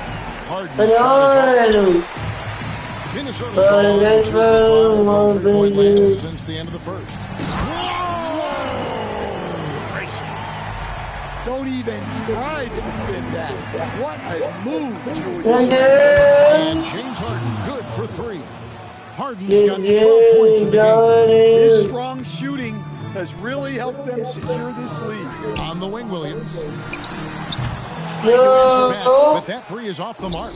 Harden's shot is off. Minnesota's gone 3-point lead since the end of the first. Don't even try to defend that. What a move, Julius. And James Harden, good for 3. Harden's got 12 points in the game. His strong shooting has really helped them secure this lead. On the wing, Williams. But that 3 is off the mark.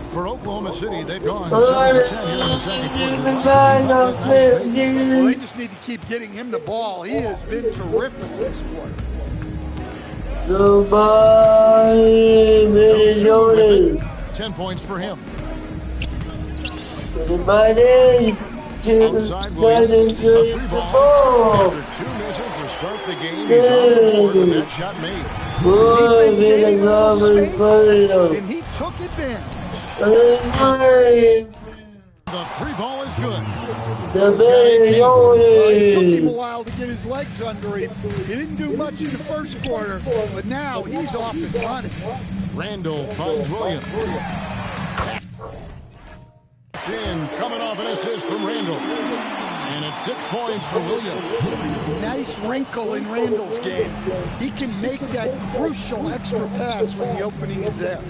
For Oklahoma City, they've gone 7-10 here in the second quarter. Well, they just need to keep getting him the ball. He has been terrific this quarter. Nobody. 10 points for him. Nobody. Outside Williams, a free ball. After 2 misses to start the game, he's on the board with that shot made. Defense gave him a little space, and he took advantage. The 3 ball is good. Well, it took him a while to get his legs under him. He didn't do much in the first quarter, but now he's off and running. Randall finds Williams. Coming off an assist from Randall. And it's 6 points for Williams. Nice wrinkle in Randall's game. He can make that crucial extra pass when the opening is there.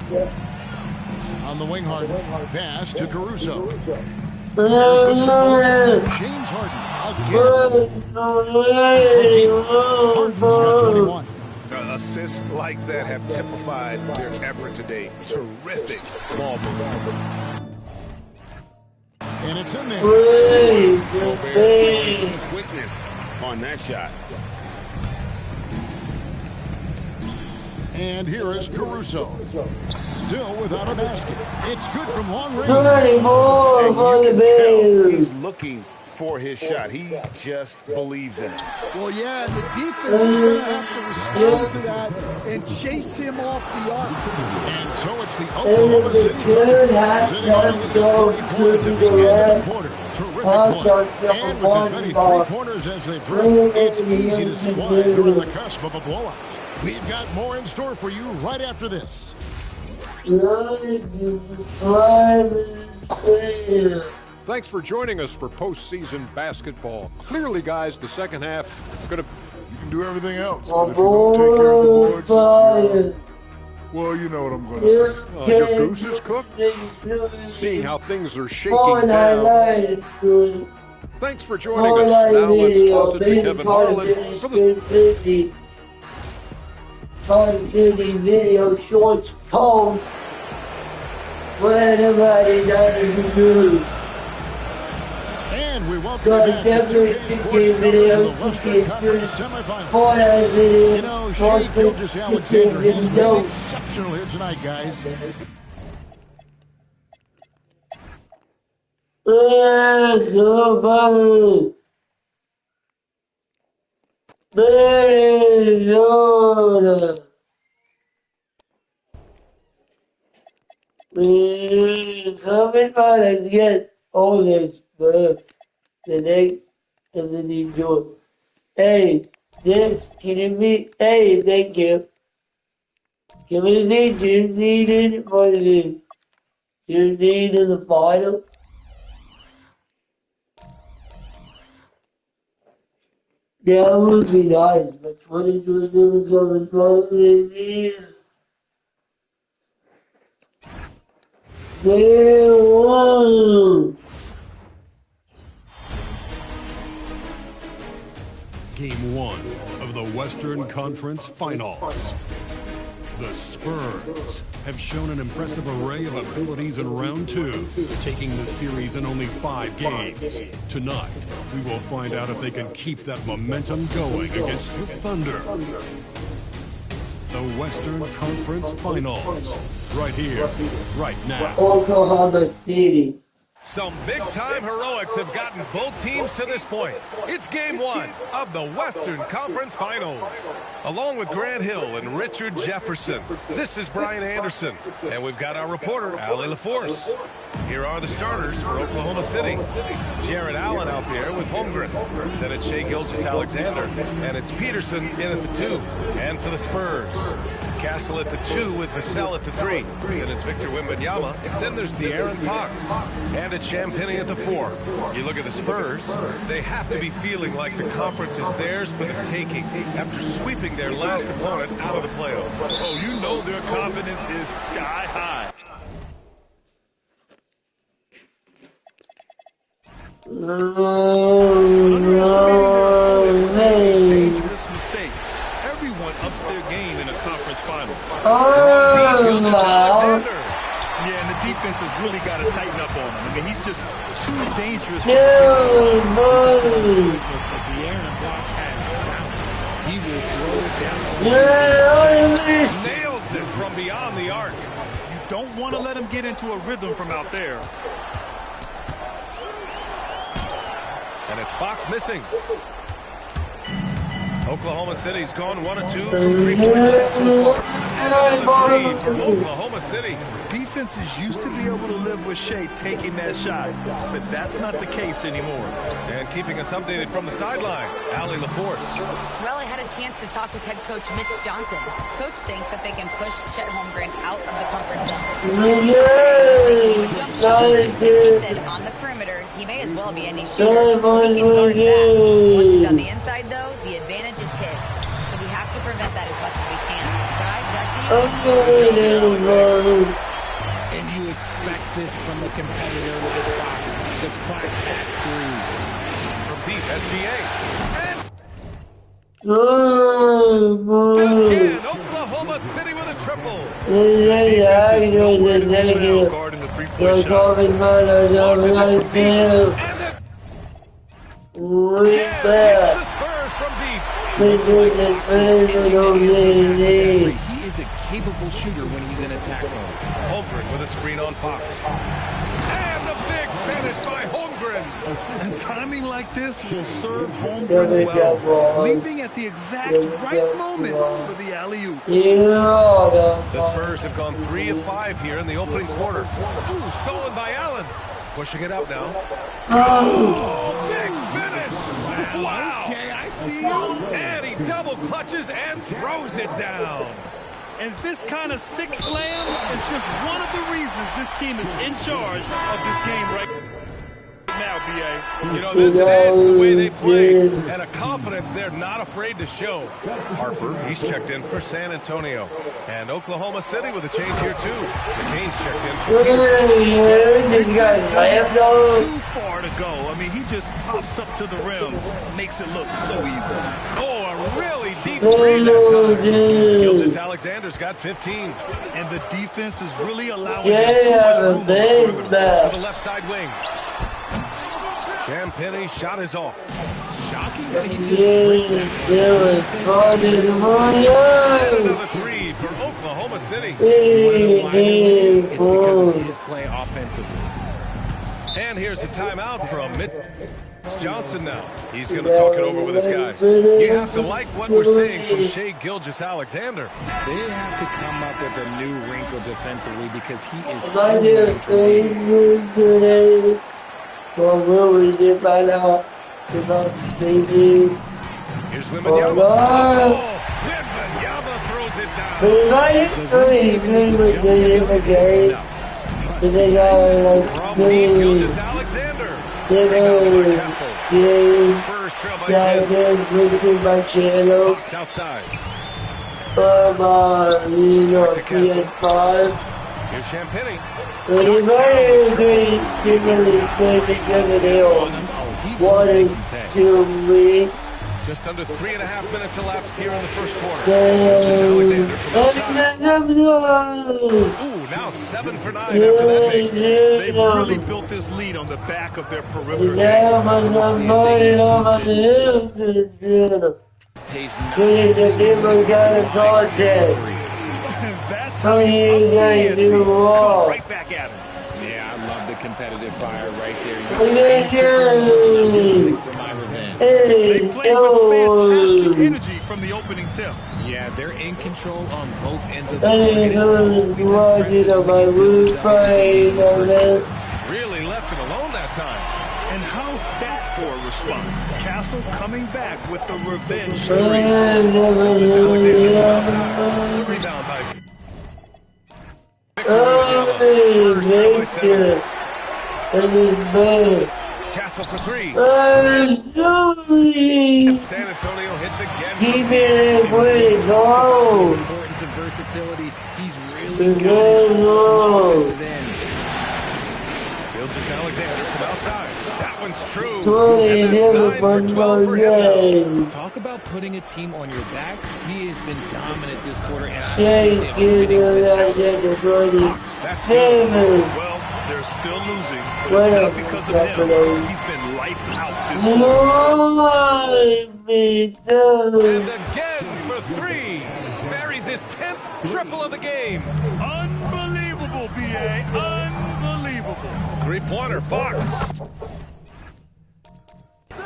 On the wing, Harden. Pass to Caruso. Here's the dribble. James Harden again. Harden's got 21. Assists like that have typified their effort today. Terrific ball movement. And it's in there. Gobert some quickness on that shot. And here is Caruso. Still without a basket. It's good from long range. And you can tell he's looking for his shot. He just believes in it. Well, yeah, and the defense is going to have to respond to that and chase him off the arc. And so it's the Oklahoma City Thunder sitting on a lead of 40 points at the end of the quarter. Terrific play. And with as many three-pointers as they've thrown, it's easy to see why they're on the cusp of a blowout. We've got more in store for you right after this. Thanks for joining us for postseason basketball. Clearly, guys, the second half could have... You can do everything else, but if you don't take care of the boards, well, you know what I'm going to say. Your goose is cooked? Seeing how things are shaking down. Thanks for joining us. Now let's toss it to Kevin Harlan for the... Call of Duty video shorts post when nobody does do. And we welcome you back to 2K Sports video, the Western Conference semifinals. You know, Shea Gilgeous-Alexander has been exceptional here tonight, guys. Minnesota. Coming by and get all this, but the next and then you do it. Hey, this, can you be, hey, thank you. Can we see Tuesday in for the Tuesday in the final? That would be nice, but 2022 coming from this year. They won. Game 1 of the Western Conference Finals. The Spurs have shown an impressive array of abilities in round 2, taking the series in only 5 games. Tonight, we will find out if they can keep that momentum going against the Thunder. The Western Conference Finals, right here, right now. Oklahoma City. Some big-time heroics have gotten both teams to this point. It's Game 1 of the Western Conference Finals. Along with Grant Hill and Richard Jefferson, this is Brian Anderson. And we've got our reporter, Allie LaForce. Here are the starters for Oklahoma City. Jared Allen out there with Holmgren. Then it's Shea Gilgeous-Alexander. And it's Peterson in at the 2. And for the Spurs, Castle at the 2 with Vassell at the 3. Then it's Victor Wembanyama. Then there's De'Aaron Fox. And it's Champagnie at the 4. You look at the Spurs, they have to be feeling like the conference is theirs for the taking after sweeping their last opponent out of the playoffs. Oh, you know their confidence is sky high. Dangerous mistake. Everyone ups their game in a conference finals. Yeah, and the defense has really got to tighten up on him. I mean, he's just too dangerous. But De'Aaron Fox has balance. He will throw it down. Nails it from beyond the arc. You don't want to let him get into a rhythm from out there. And it's Fox missing. Oklahoma City's gone 1 of 2 from 3-point land so far. And another 3 from Oklahoma City. Defenses used to be able to live with Shea taking that shot, but that's not the case anymore. And keeping us updated from the sideline, Allie LaForce. Well, I had a chance to talk with head coach Mitch Johnson. Coach thinks that they can push Chet Holmgren out of the comfort zone. He said on the perimeter, he may as well be any shooter. He can guard that. Once he's on the inside, though, the advantage is his. So we have to prevent that as much as we can. Guys, back to you. And you expect this from the competitor with the Fox. The clock at 3. From deep, SGA. And again, Oklahoma City with a triple. Guard in the three-point shot. The Spurs from deep. He is a capable shooter when he's in attack mode. Holmgren with a screen on Fox. And the big finish by Holmgren. And timing like this will serve Holmgren well, leaping at the exact right moment for the alley-oop. The Spurs have gone 3 of 5 here in the opening quarter. Ooh, stolen by Allen. Pushing it up now. Oh, big finish. Wow. Okay, I see you. And he double clutches and throws it down. And this kind of sick slam is just one of the reasons this team is in charge of this game right now, B.A. You know, there's an edge to the way they play and a confidence they're not afraid to show. Harper, he's checked in for San Antonio. And Oklahoma City with a change here, too. McCain's checked in for too far to go. I mean, he just pops up to the rim, makes it look so easy. Oh, a really deep three that time. Gilgeous-Alexander's got 15. And the defense is really allowing him too much room to the left side wing. Champagny shot is off. Shocking that he just another three for Oklahoma City. It's because of his play offensively. And here's the timeout from Mitch Johnson now. He's going to talk it over with his guys. You have to like what we're seeing from Shai Gilgeous-Alexander. They have to come up with a new wrinkle defensively because he is Well, will we get by now? Here's Wembanyama. Wembanyama throws it down. Gilgeous-Alexander. Spurs trail by 10. Fox outside. Here's Champagny. Just under 3.5 minutes elapsed here in the first quarter. Alexander from outside. Ooh, now 7 for 9 after that make. They've really built this lead on the back of their perimeter game. That's how you come right back at him. Yeah, I love the competitive fire right there. They played with fantastic energy from the opening tip. Yeah, they're in control on both ends of the Really left him alone that time. And how's that for a response? Castle coming back with the revenge 3. Rebound by Castle for 3. San Antonio hits again. Keep it where it goes. Importance of versatility. He's really good. Gilgeous-Alexander from outside. That one's true. And that's 9 for 12 for him. Talk about putting a team on your back. He has been dominant this quarter. And that's good. Well, they're still losing, but it's not because of him. He's been lights out this quarter. And again for 3. Buries his 10th triple of the game. Unbelievable, B.A. Unbelievable. 3-pointer, Fox.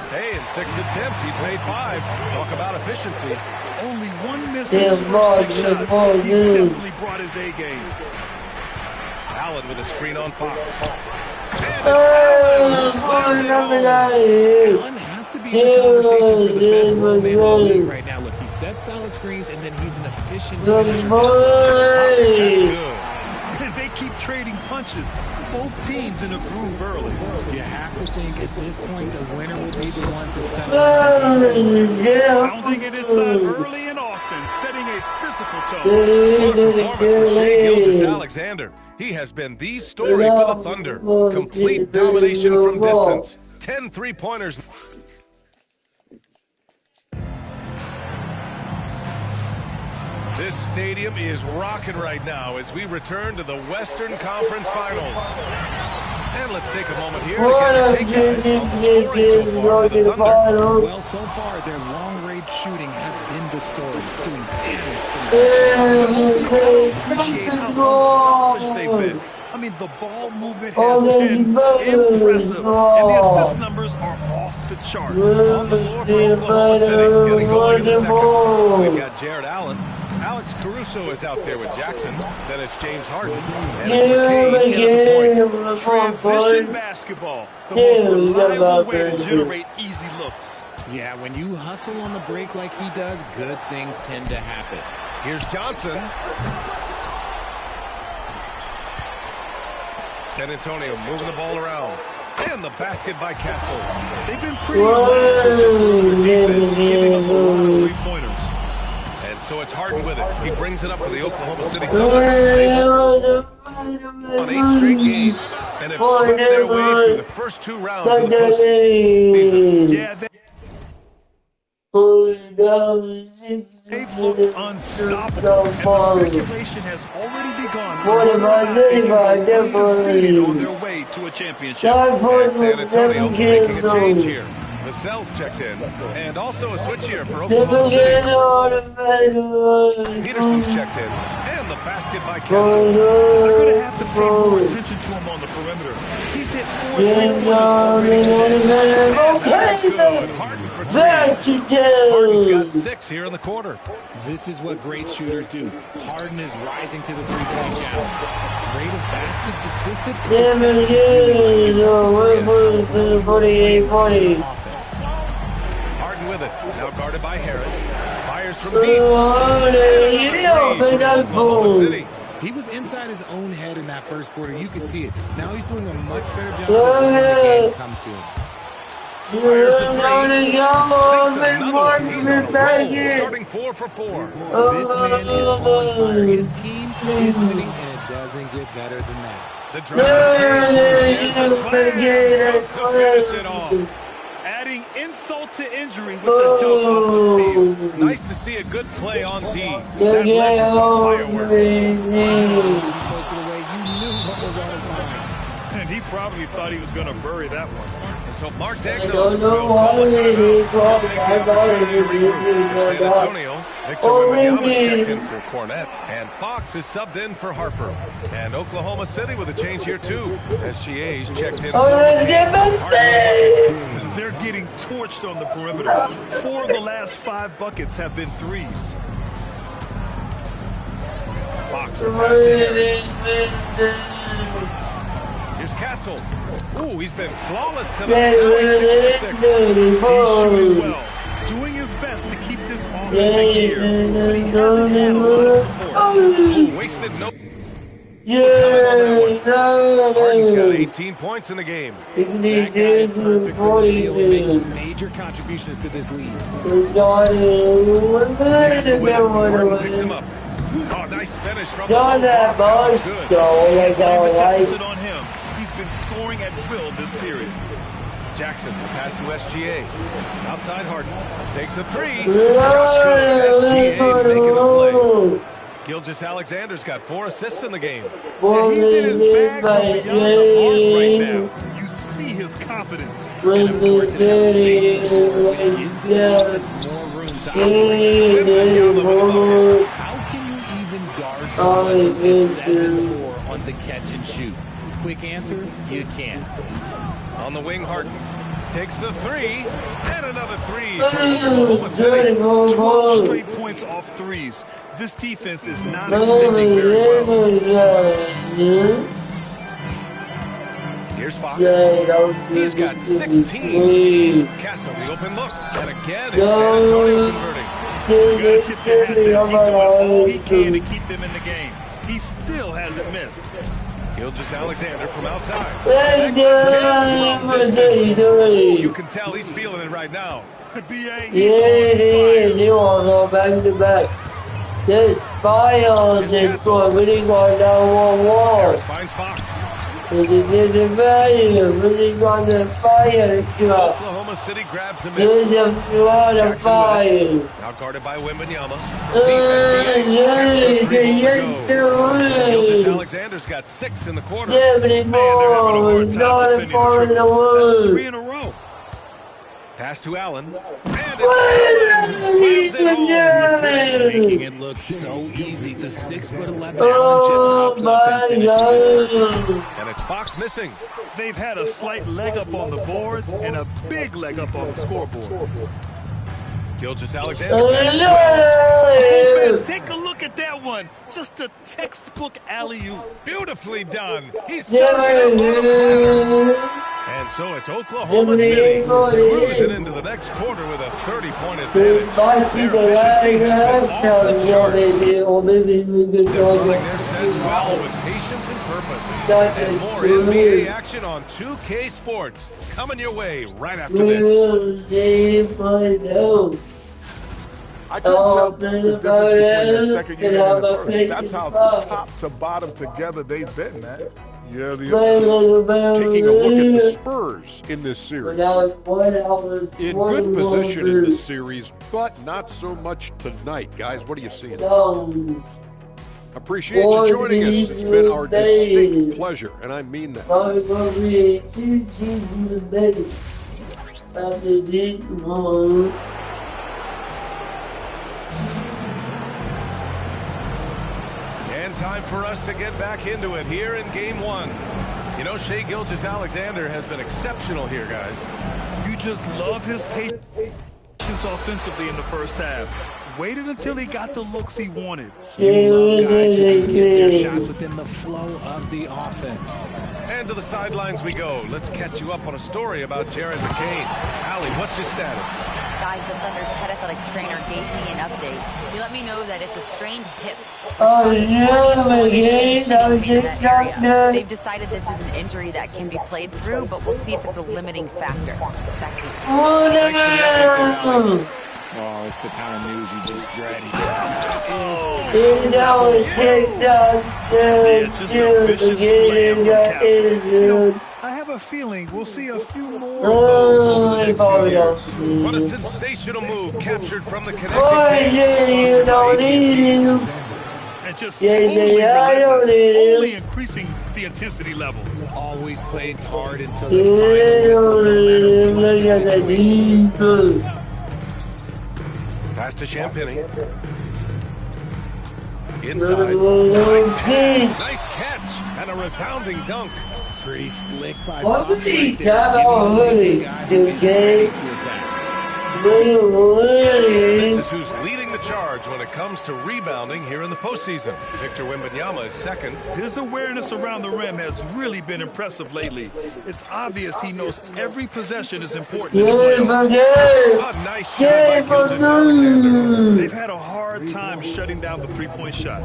Hey, in 6 attempts, he's made 5. Talk about efficiency. Only 1 miss in his first 6 shots. He's definitely brought his A game. Allen with a screen on Fox. Allen has to be in the conversation for the best role man in the league right now. Look, he sets solid screens, and then he's an efficient finisher. They keep trading punches. Both teams in a groove early. You have to think at this point the winner will be the one to settle. Pounding it inside early and often, setting a physical tone. What a performance for Shai Gilgeous-Alexander. He has been the story for the Thunder. Complete domination from distance. 10 3-pointers. This stadium is rocking right now as we return to the Western Conference Finals. And let's take a moment here to get a take on the scoring so far for the Thunder. Well, so far, their long-range shooting has been the story, doing damage from Appreciate how unselfish they've been. I mean, the ball movement has been impressive, and the assist numbers are off the chart. On the floor for Oklahoma City, getting going in the second. We've got Jared Allen. Alex Caruso is out there with Jackson. Then it's James Harden. And it's McCain in at the point. Transition basketball, the most reliable way to generate easy looks. Yeah, when you hustle on the break like he does, good things tend to happen. Here's Johnson. San Antonio moving the ball around. And the basket by Castle. They've been pretty nice with their defense, giving up a lot of three-pointers. And so it's Harden with it. He brings it up for the Oklahoma City Thunder. On 8 straight games and have swept their way through the first 2 rounds of the postseason. Yeah, they've looked unstoppable, and the speculation has already begun on their way to a championship. And San Antonio making a change here. Vassell's checked in, and also a switch here for Oklahoma City. Peterson's checked in, and the basket by Castle. They're going to have to pay more attention to him on the perimeter. He's hit 4 3-pointers already. That's good. Harden for 3. Harden's got 6 here in the quarter. This is what great shooters do. Harden is rising to the three-point challenge. Rate of baskets assisted. Harden with it. Now guarded by Harris. Fires from deep. Oklahoma City. He was inside his own head in that first quarter. You could see it. Now he's doing a much better job of letting the game come to him. Fires the 3. 6 another one. He's on a roll. Starting 4 for 4. This man is on fire. His team is winning, and it doesn't get better than that. The drive. There's the slam to finish it off. Adding insult to injury with the dunk off the steal. Nice to see a good play on D. That led to some fireworks. He poked it away. You knew what was on his mind. And he probably thought he was going to bury that one. And so Mark Degnan will call a timeout. He'll take the opportunity to regroup. For San Antonio, Victor Wembanyama checked in for Cornette, and Fox is subbed in for Harper. And Oklahoma City with a change here too. SGA's checked in for They're getting torched on the perimeter. 4 of the last 5 buckets have been threes. Fox the pass to Harris. Here's Castle. Ooh, he's been flawless tonight. Now he's 6 for 6. He's shooting well, doing his best to keep this offense in gear, but he hasn't had a lot of support. Ooh, wasted no time on that one. Harden's got 18 points in the game. That guy is perfect for the field, making major contributions to this lead. Harden picks him up. Oh, nice finish from the ball. Good. Deficit on him. He's been scoring at will this period. Jackson, pass to SGA. Outside Harden. Takes a 3. Shot's good. SGA making the play. Gilgeous-Alexander's got 4 assists in the game. Yeah, he's in his bag from beyond the arc right now. You see his confidence. And of course, it helps space the floor, which gives this offense more room to operate. How can you even guard someone who is 7-4 on the catch and shoot? Quick answer, you can't. On the wing, Harden takes the 3, and another 3 for Oklahoma City. 12 straight points off threes. This defense is not extending very well. Here's Fox. He's got 16. Castle, the open look. And again, it's San Antonio converting. You gotta tip your hat to him. He's doing all he can to keep them in the game. He still hasn't missed. Gilgeous-Alexander from outside. You can tell he's feeling it right now. BA, he's on fire. Back to back. This fire this one really got down wall. Harris finds Fox. It is the fire, really got the fire truck. Oklahoma City grabs the miss. There's a lot of fire. Now guarded by Wembanyama. Gilgeous Alexander's got 6 in the quarter. Man, they're having a hard time defending the triple. That's 3 in a row. Pass to Allen. And it's Allen. Making it look so easy. The 6'11" Allen just hops up and finishes. And it's Fox missing. They've had a slight leg up on the boards and a big leg up on the scoreboard. Gilgeous Alexander. Oh, man, take a look at that one. Just a textbook alley-oop. Beautifully done. He's serving it. And so it's Oklahoma City cruising into the next quarter with a 30-point advantage. They're running their sets well with patience and purpose. And more NBA action on 2K Sports coming your way right after this. I couldn't tell the difference between the second unit and the first. That's how top to bottom together they've been, man. Yeah, taking a look at the Spurs in this series. In good position in this series, but not so much tonight. Guys, what are you seeing? Appreciate you joining us. It's been our distinct pleasure, and I mean that. And time for us to get back into it here in Game 1. You know, Shai Gilgeous-Alexander has been exceptional here, guys. You just love his patience offensively in the first half. Waited until he got the looks he wanted. You love guys who can get their shots within the flow of the offense. And to the sidelines we go. Let's catch you up on a story about Jared McCain. Allie, what's his status? Guys, the Thunder's head athletic trainer gave me an update. He let me know that it's a strained hip. They've decided this is an injury that can be played through, but we'll see if it's a limiting factor. Back to you. Oh, it's the kind of news you just dread. Just a vicious slam from Castle. I have a feeling we'll see a few more of those over the next few years. What a sensational move captured from the connected and just totally relentless, only increasing the intensity level. Always plays hard until the final whistle, no matter what the situation. Pass to Champagny. Inside. Nice catch and a resounding dunk. Pretty slick by What Fox did he right there. This is who's leading the charge when it comes to rebounding here in the postseason. Victor Wembanyama is second. His awareness around the rim has really been impressive lately. It's obvious he knows every possession is important in the playoffs. A nice shot by Gilgeous-Alexander. They've had a hard time shutting down the three-point shot.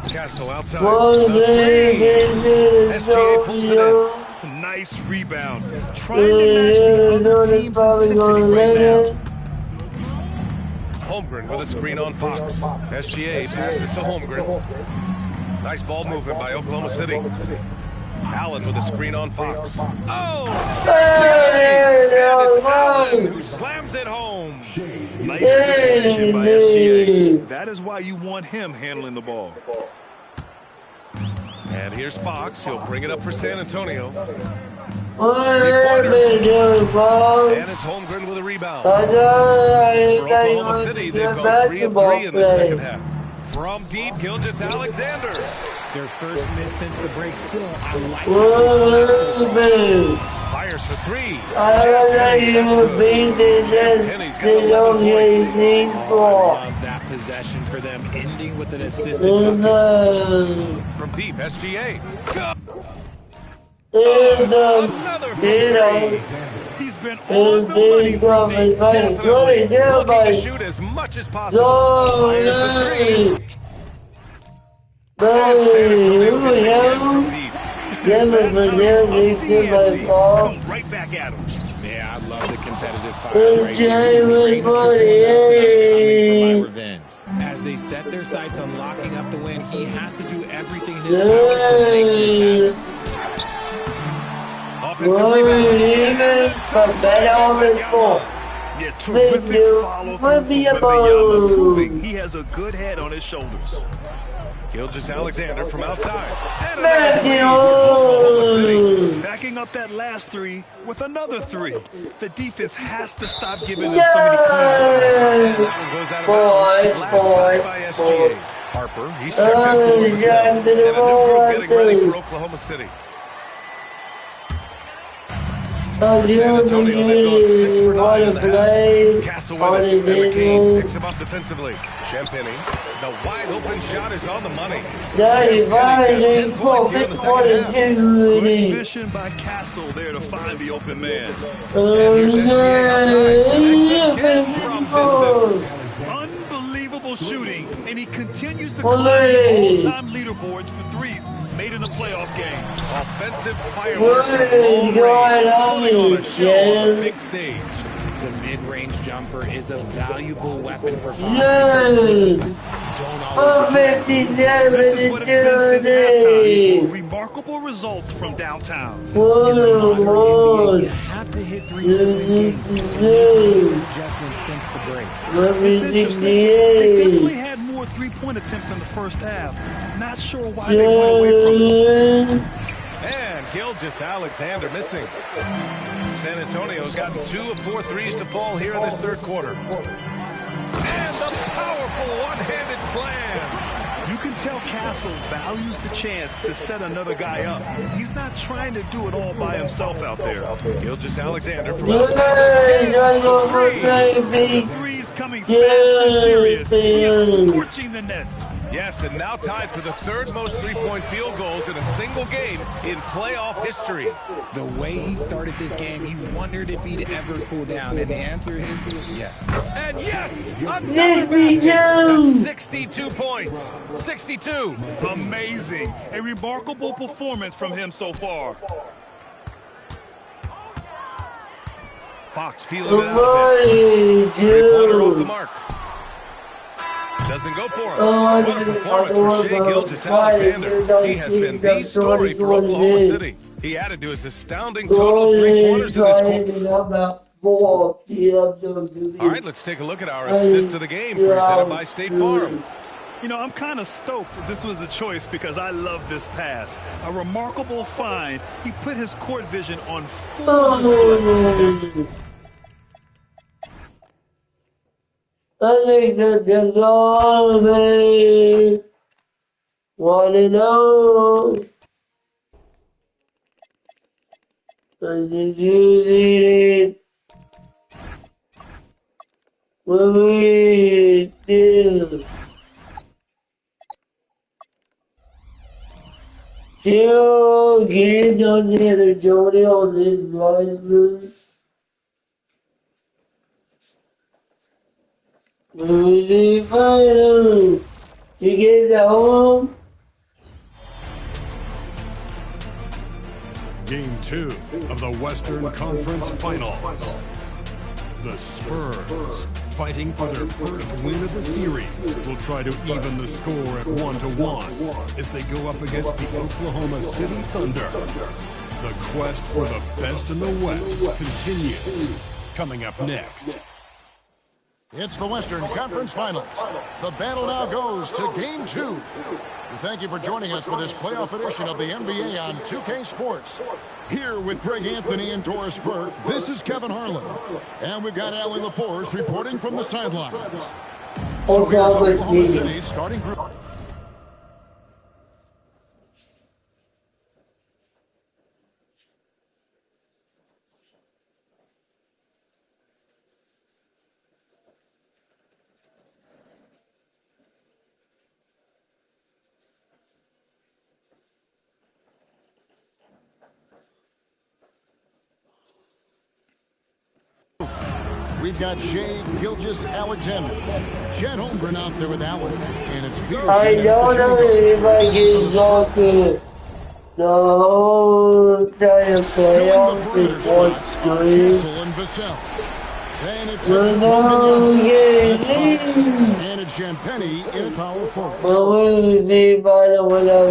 Castle outside. SGA pulls it in. Nice rebound. Trying to match the other team's intensity right now. Holmgren with a screen on Fox. SGA passes to Holmgren. Nice ball movement by Oklahoma City. Allen with a screen on Fox. Oh! And it's Allen who slams it home. Nice decision by SGA. That is why you want him handling the ball. And here's Fox. He'll bring it up for San Antonio. And it's Holmgren with a rebound. For Oklahoma City, they've gone 3 of 3 in the second half. From deep, Gilgeous-Alexander. Their first miss since the break still. I like it. Fires for 3. Penny's got 11 points. I love that possession for them, ending with an assisted bucket. From deep, SGA. Another from 3. He's been on the money from deep. Definitely looking to shoot as much as possible. Fires for 3. Come right back at him. Yeah, I love the competitive fire right here. Great coming for my revenge. As they set their sights on locking up the win, he has to do everything in his power to make this happen. Offensive rebound. Yeah, terrific follow through for Wembanyama, proving he has a good head on his shoulders. Gilgeous-Alexander from outside. And another three for Oklahoma City. Backing up that last three with another three. The defense has to stop giving them so many clean balls. That one goes out of bounds. Last touch by SGA. Harper, he's checked in for himself. And a new group getting ready for Oklahoma City. San Antonio, they've gone 6 for 9 in the half. Castle with it, and McCain picks him up defensively. Champagny, the wide open shot is on the money. Champagny's got 10 points here in the second half. Good vision by Castle there to find the open man. And here's SGA outside, connects again from distance. Unbelievable shooting, and he continues to climb the all-time leaderboards for threes made in a playoff game. Offensive fireworks from long range, putting on a show on the big stage. The mid-range jumper is a valuable weapon for Fox because defenses don't always This is what it's been since halftime. Remarkable results from downtown. In the modern NBA, you have to hit threes to win games. Adjustments since the break. It's interesting. They definitely had more three-point attempts in the first half. Not sure why they went away from it. And Gilgeous-Alexander missing. San Antonio's gotten 2 of 4 threes to fall here in this third quarter. And the powerful one-handed slam. You can tell Castle values the chance to set another guy up. He's not trying to do it all by himself out there. Gilgeous-Alexander from outside. The three's coming fast and furious. He is scorching the nets. Yes, and now tied for the third most three-point field goals in a single game in playoff history. The way he started this game, you wondered if he'd ever cool down, and the answer is yes. And yes, another basket. That's 62 points. 62. Amazing. A remarkable performance from him so far. Fox feeling it out of it. Three-pointer off the mark. Doesn't go for him. What a performance for Shai Gilgeous-Alexander. He has been the story for Oklahoma City. He added to his astounding total of three-pointers in this quarter. All right, let's take a look at our assist of the game presented by State Farm. You know, I'm kind of stoked that this was a choice because I love this pass. A remarkable find. He put his court vision on full display. I think that there's always want to know. And did you see it? When we did. Still getting on the other Jody on this license. You get it home? Game 2 of the Western Conference Finals. The Spurs, fighting for their first win of the series, will try to even the score at 1-1 as they go up against the Oklahoma City Thunder. The quest for the best in the West continues. Coming up next. It's the Western Conference Finals. The battle now goes to Game 2. We thank you for joining us for this playoff edition of the NBA on 2K Sports. Here with Greg Anthony and Doris Burke, this is Kevin Harlan. And we've got Allie LaForce reporting from the sidelines. So here's Oklahoma City's starting group. We've got Shai Gilgeous-Alexander, Chet Holmgren out there with Allen, and it's Peterson. I don't know if I can go to the whole entire playoff in one screen. Vassell. Then it's and it's Champagny in power forward. You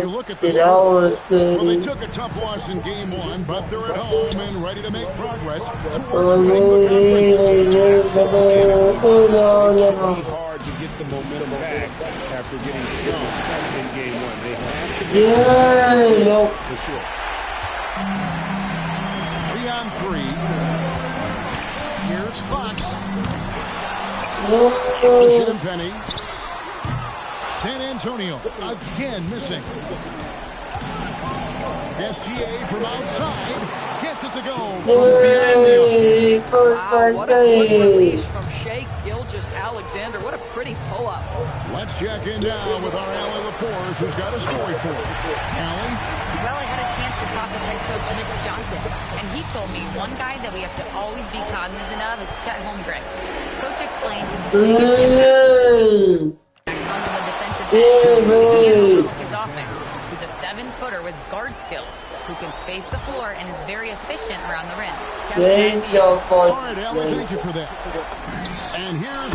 look at the scores. Well, they took a tough loss in game one, but they're at home and ready to make progress towards winning the conference. It's hard to get the momentum back after getting stung in game one. They have to be for sure. 3-on-3. Here's Fox. Champagny. San Antonio again missing. SGA from outside gets it to go from behind the arc. Wow, what a quick release from Shai Gilgeous-Alexander. What a pretty pull-up. Let's check in now with our Allie LaForce, who's got a story for us. Allie? Well, I had a chance to talk with head coach Mitch Johnson, and he told me one guy that we have to always be cognizant of is Chet Holmgren. Coach explained his biggest impact on the defensive end his offense. He's a 7-footer with guard skills who can space the floor and is very efficient around the rim. Kevin, all right, Allie, thank you for that. And here's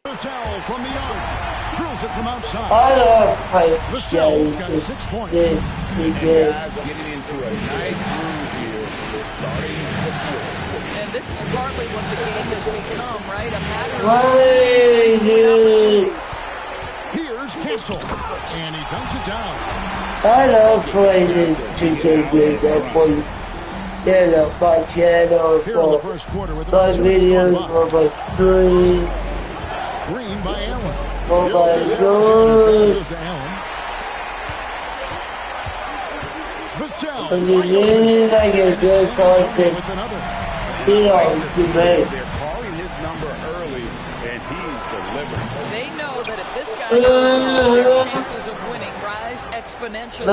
Vassell from the arc. Drills it from outside. Vassell's got 6 points. And guys are getting into a nice groove here, starting to flow. And this is partly what the game has become, right? A matter of Here's Kessel, and he dunks it down. I love playing this 2K game for my channel, for my videos, for my stream. Green by Allen. Oh my God. And you really like a good content. To make. They're calling his number early, and he's delivered. They know that if this guy goes on, their chances of winning rise exponentially.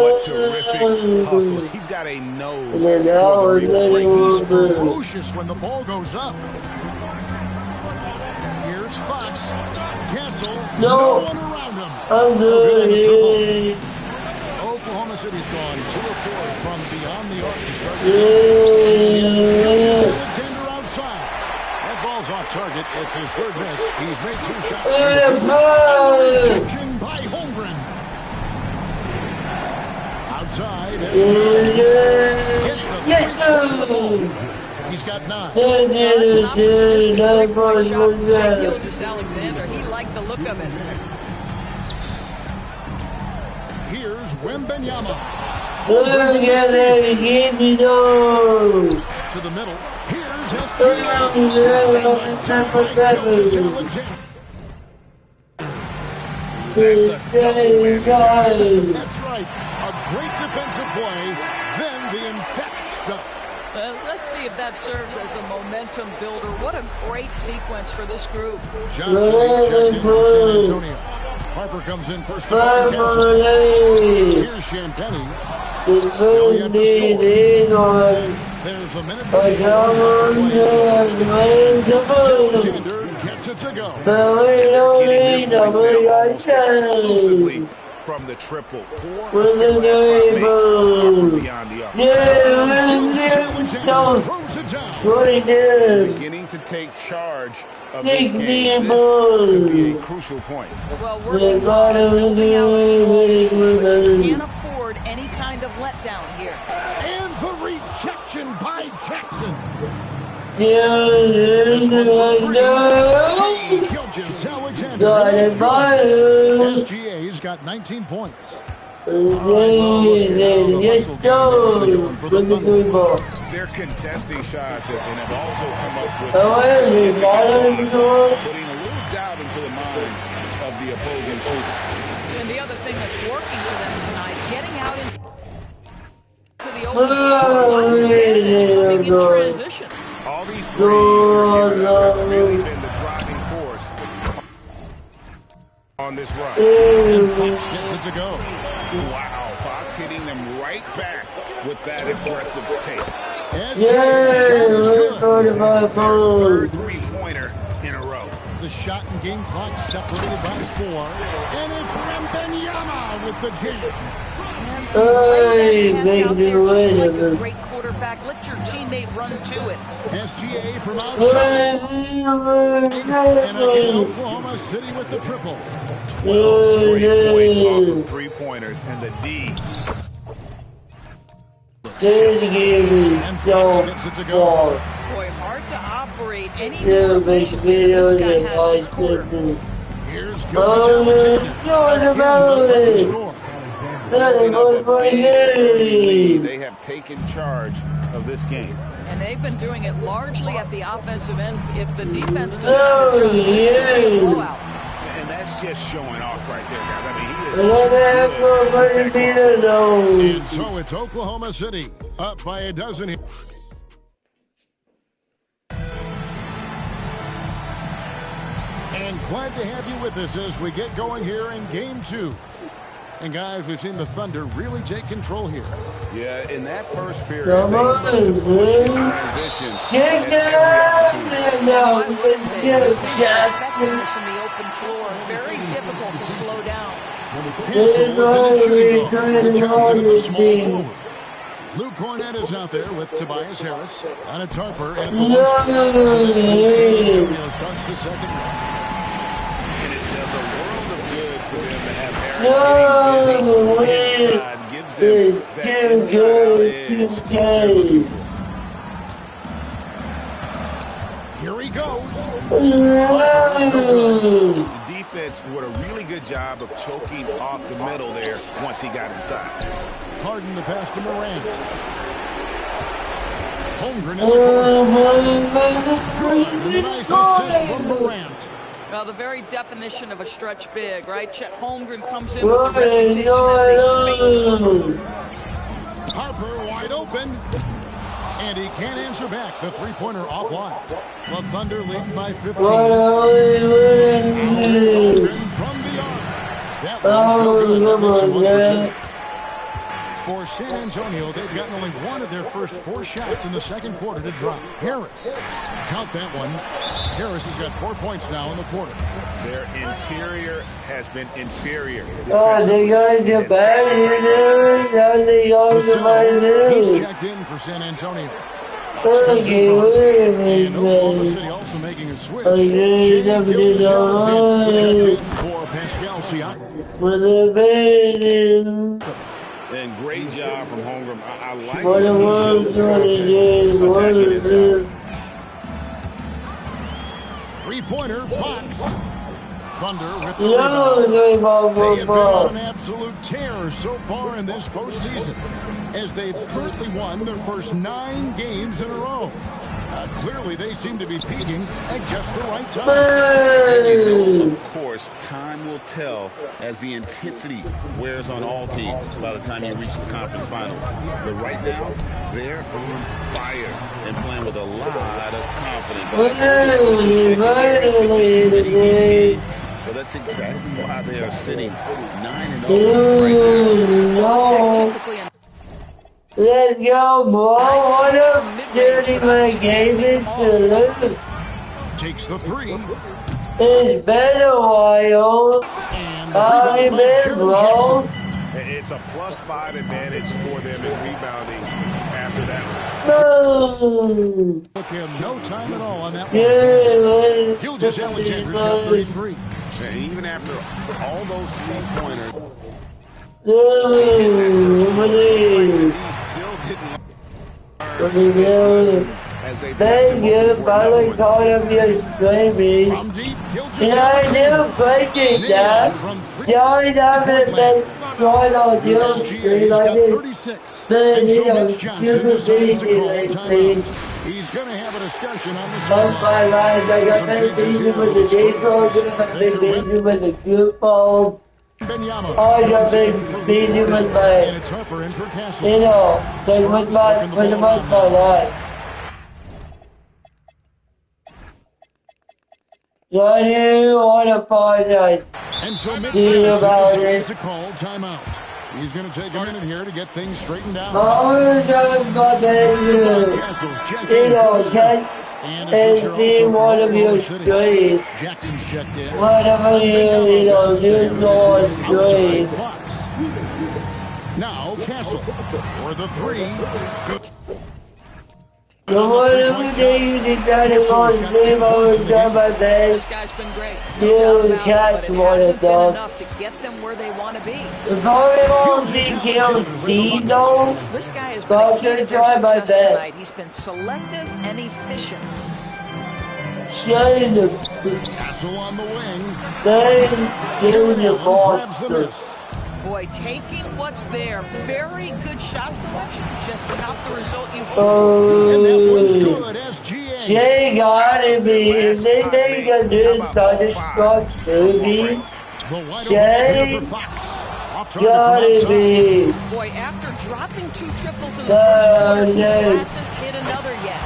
What terrific hustle. He's got a nose for the rebound. He's ferocious when the ball goes up. Here's Fox. Kessel. No one around him. I'm good. Oklahoma City's gone 2 of 4 from beyond the arc to start. Alexander outside. That ball's off target. It's his third miss. He's made 2 shots. Rejection by Holmgren. Outside. He's got 9. That's an opportunistic three-point shot from Shai Gilgeous-Alexander. He liked the look of it. Here's Wembanyama. To the middle. Here's That's right. A great defensive play. Then the emphatic stuff. Let's see if that serves as a momentum builder. What a great sequence for this group. Johnson is checked in for San Antonio. Harper comes in first. Here's Champagny. Still yet to score. There's a minute. Alexander gets it to go. Exclusively from the triple. 4 of their last 5 makes from beyond the arc. Beginning to take charge of this game. This could be a crucial point. Well, working hard and building out a strong lead. Can't afford any kind of letdown here. And the rejection by Jackson. SGA's got 19 points. They're contesting shots and have also come up with putting a little doubt into the minds of the opposing shooter. And the other thing that's working for them tonight, getting out into the open floor, in transition. All these threes have really been the driving force on this run. And Fox gets it to go. Wow, Fox hitting them right back with that aggressive take. Third three-pointer in a row. The shot and game clock separated by 4. And it's Wembanyama with the jam. Great back. Let your teammate run to it. SGA from outside. And again, Oklahoma City with the triple. 12 straight points off of three-pointers, and the D. And Fox gets it to go. Boy, hard to operate any more efficiently than this guy has this quarter. Here's Gilgeous-Alexander. Again, the score. They have taken charge of this game. And they've been doing it largely at the offensive end. If the defense doesn't adjust, this could be a blowout. And that's just showing off right there, guys. I mean, he is and so it's Oklahoma City up by a dozen. And glad to have you with us as we get going here in game 2. And guys, we've seen the Thunder really take control here. Yeah, in that first period, they looked to push in transition. From the open floor, very difficult to slow down. Castle was in the Johnson at the small forward. Luke Cornett is out there with Tobias Harris. And it's Harper at the one spot. So that's it. San Antonio starts the second round. And it does a world of good for them to have Harris getting busy inside. Gives them that inside edge. Here he goes. The defense did a really good job of choking off the middle there once he got inside. Harden the pass to Morant. Holmgren in the corner. And a nice assist from Morant. Well, the very definition of a stretch big, right? Chet Holmgren comes in with the reputation as a spacer. Harper wide open. And he can't answer back. The three-pointer offline. The Thunder leading by 15. From the arc. That one's no good. That makes it 1 for 2. For San Antonio, they've gotten only one of their first 4 shots in the second quarter to drop. Harris. Count that one. Harris has got 4 points now in the quarter. Their interior has been inferior. Oh, they got to back here. Now they got to back He's checked in for San Antonio. And Oklahoma City also making a switch. For Pascal Siakam. And great job from Holmgren. I like what he shows. 3-pointer, Fox. Thunder with the rebound. They have been on an absolute tear so far in this postseason, as they've currently won their first 9 games in a row. Clearly, they seem to be peaking at just the right time. And of course, time will tell as the intensity wears on all teams by the time you reach the conference finals. But right now, they're on fire and playing with a lot of confidence. So that's exactly why they are sitting 9-0 right now. Let's go, boy. What up, dirty my game is to lose. Takes the 3. It's been a while. How you been, bro? It's a +5 advantage for them in rebounding after that. No. Took him no time at all on that one. Gilgeous-Alexander's got 33. And even after all those 3-pointers, thank you, finally caught up your streaming. And I never played it, Dad. Y'all haven't been trying on your stream. I did. Man, you know, super busy lately. He's going to have a discussion on the Most my life, I got been busy with the day program. I've been busy with the group phone. I got been busy with my, you know, with the most of my life. So I do want to apologize to you about it. To call timeout. He's going to take a minute here to get things straightened out. I'm going to you know, check and see one of your streams. Jackson's checked in. Whatever you know, do go on stream. Now Castle for the 3. Good. Whatever day you decided on his name, I was done my best. This guy's been great. No doubt about it, but it hasn't been enough to get them where they want to be. If I won't be guaranteed, though, this guy has been a key to their success tonight. He's been selective and efficient. Castle on the wing. Grabs the miss. Boy, taking what's there. Very good shot selection. Just not the result you hope for. And that one's good. SGA. Jay got it, man. They make a good thunderstruck movie. Jay got it, man. Boy, after dropping 2 triples in the first quarter, he hasn't hit another yet.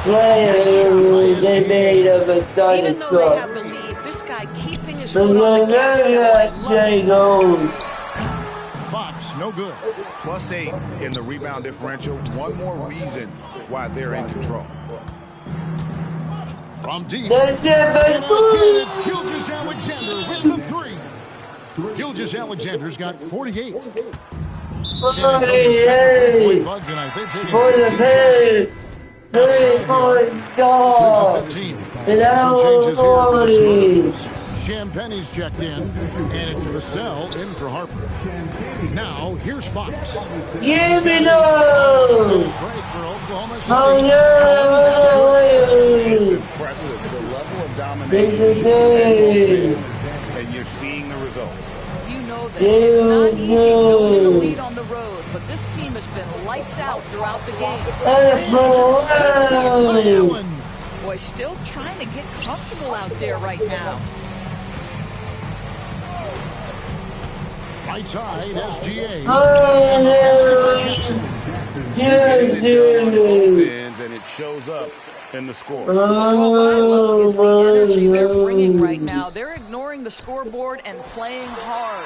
They made him a thunderstruck. Even though they have the lead, this guy keeping his foot on the gas pedal. Jay goes. Fox, no good. +8 in the rebound differential. One more reason why they're in control. From deep. And again, it's Gilgeous-Alexander with the 3. Gilgeous-Alexander's got 48. For the pay. 3-point goal. And now Champagne's checked in, and it's Vassell in for Harper. Now, here's Fox. Give me those! Oh, it's impressive, the level of domination, and you're seeing the results. You know that it's not easy building a lead on the road, but this team has been lights out throughout the game. Boy, still trying to get comfortable out there right now. Right side, SGA. And it shows up in the score. What I love is the energy they're bringing right now. They're ignoring the scoreboard and playing hard.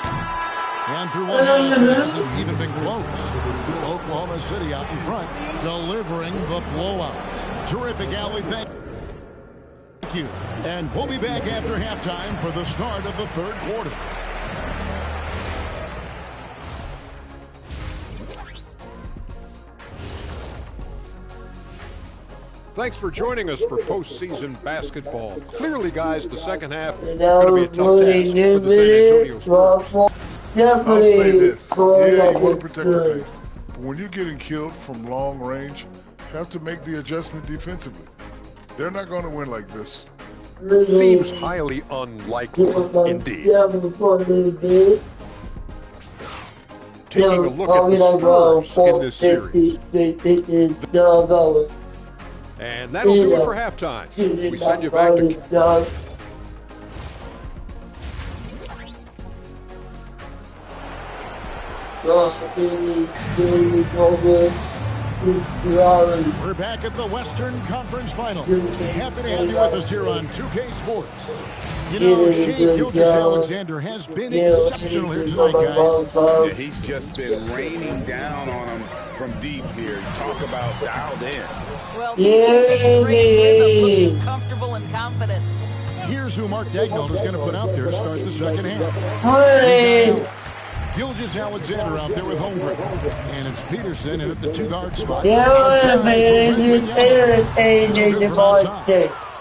And through one half, it hasn't even been close. Oklahoma City out in front, delivering the blowout. Terrific, Allie. Thank you. And we'll be back after halftime for the start of the 3rd quarter. Thanks for joining us for postseason basketball. Clearly, guys, the second half is going to be a tough task for the San Antonio Spurs. I'll say this. Yeah, you want to protect the paint. But when you're getting killed from long range, you have to make the adjustment defensively. They're not going to win like this. Seems highly unlikely indeed. Taking a look at the Spurs in this series. And that'll do it for halftime. We send you back to... We're back at the Western Conference Final. Happy to have you with us here on 2K Sports. You know, Shai Gilgeous-Alexander has been exceptional here tonight, guys. Yeah, he's just been raining down on him from deep here. Talk about dialed in. Well, he's in a great rhythm, looking comfortable and confident. Here's who Mark Daigneault is going to put out there to start the second half. Gilgeous-Alexander out there with Holmgren. And it's Peterson in at the 2-guard spot.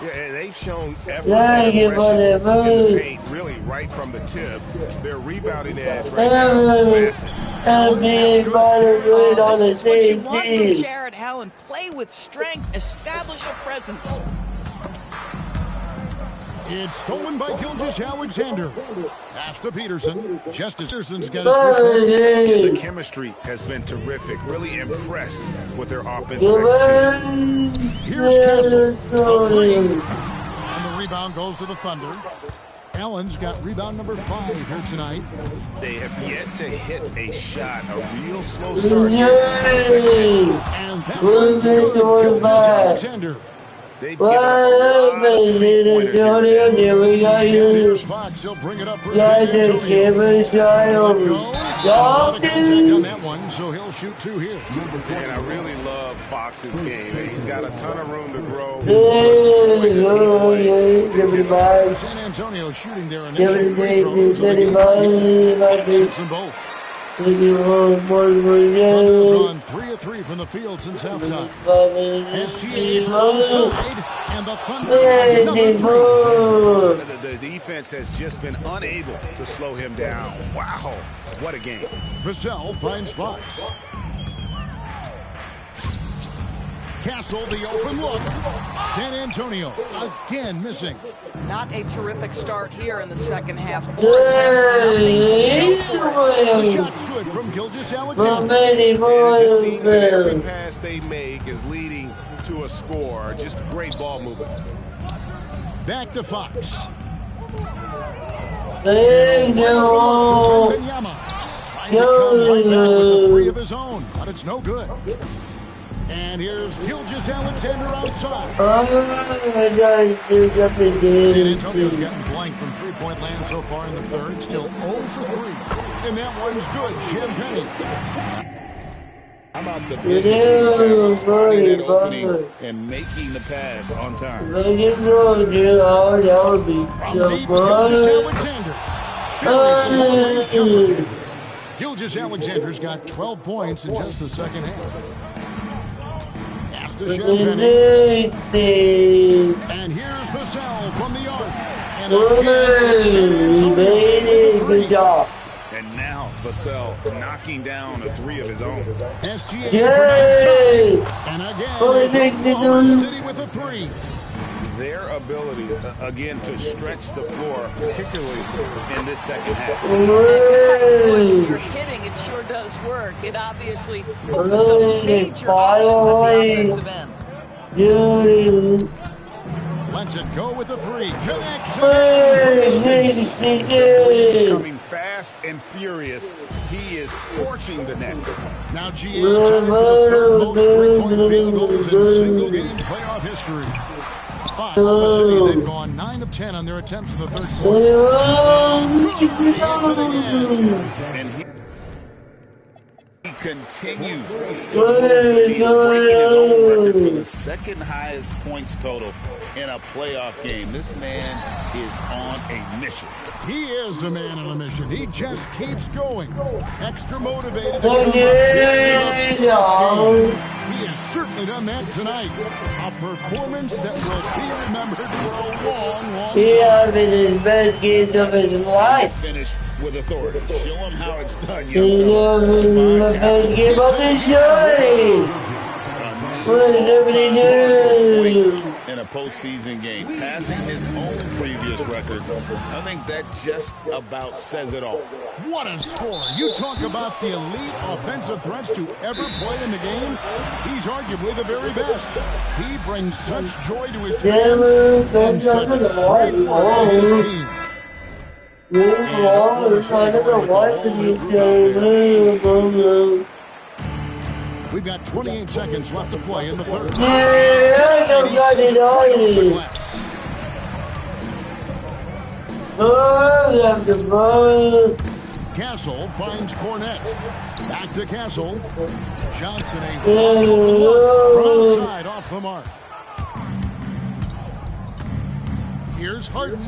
Yeah, they've shown effort and aggression in the paint, really right from the tip. Their rebounding edge right now is massive. This is what you want from Jared Allen. Play with strength, establish a presence. It's stolen by Gilgeous-Alexander. Pass to Peterson. Just as Peterson's got his first basket. The chemistry has been terrific. Really impressed with their offensive execution. Here's Castle. And the rebound goes to the Thunder. Allen's got rebound number 5 here tonight. They have yet to hit a shot. A real slow start here. And that one's good to Gilgeous-Alexander. They've given up a lot of three-pointers here. Here's Fox. He'll bring it up for San Antonio. Contact on that one, so he'll shoot 2 here. And I really love Fox's game. He's got a ton of room to grow. San Antonio shooting their initial free throws. Fox hits them both. Thunder gone 3 of 3 from the field since halftime. SGA from outside, and the Thunder another 3. The defense has just been unable to slow him down. Wow, what a game. Vassell finds Fox. Castle, the open look. San Antonio again missing. Not a terrific start here in the second half. 4 attempts, nothing to show for it. The shot's good from Gilgeous-Alexander. It just seems that every pass they make is leading to a score. Just great ball movement. Back to Fox. Thank you. Trying to come right back with the 3 of his own, but it's no good. And here's Gilgeous-Alexander outside. San Antonio's gotten blank from three-point land so far in the third. Still 0 for 3. And that one's good. Champagny. How about the vision spotting that opening and making the pass on time? From deep, Gilgeous-Alexander. Gilgeous-Alexander's got 12 points in just the second half. To Champagny. And here's Vassell from the arc. And good job. And now Vassell knocking down a 3 of his own. SGA from outside. And again, Oklahoma City with a 3. Their ability, again, to stretch the floor, particularly in this second half. When you're hitting, it sure does work. It obviously opens up major options at the offensive end. Lets it go with a 3. Connects. He's coming fast and furious. He is scorching the net. Now GA tied for the third most three-point field goals in single-game playoff history. Oklahoma City, they've gone 9 of 10 on their attempts in the third quarter. And he continues to breaking his own record for the second highest points total in a playoff game. This man is on a mission. He is a man on a mission. He just keeps going. Extra motivated. He has certainly done that tonight. A performance that will be remembered for a long, long time. He has been his best game of his life. Finish with authority. Show him how it's done. He has been the best game of his life. What did everybody do? In a postseason game, passing his own previous record, I think that just about says it all. What a score. You talk about the elite offensive threats to ever play in the game. He's arguably the very best. He brings such joy to his fans and such great work to his team. We've got 28 seconds left to play in the third. Castle finds Cornette. Back to Castle. Johnson a wide open look from outside off the mark. Here's Harden.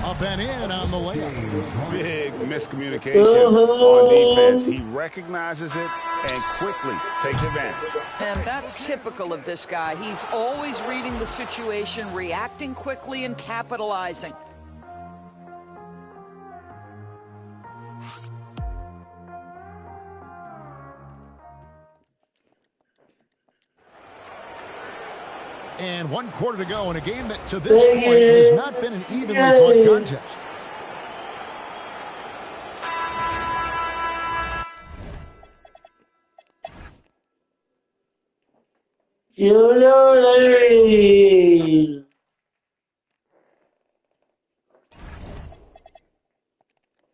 Up and in on the layup. Big miscommunication on defense. He recognizes it and quickly takes advantage. And that's typical of this guy. He's always reading the situation, reacting quickly, and capitalizing. And 1 quarter to go in a game that to this point has not been an evenly fought contest.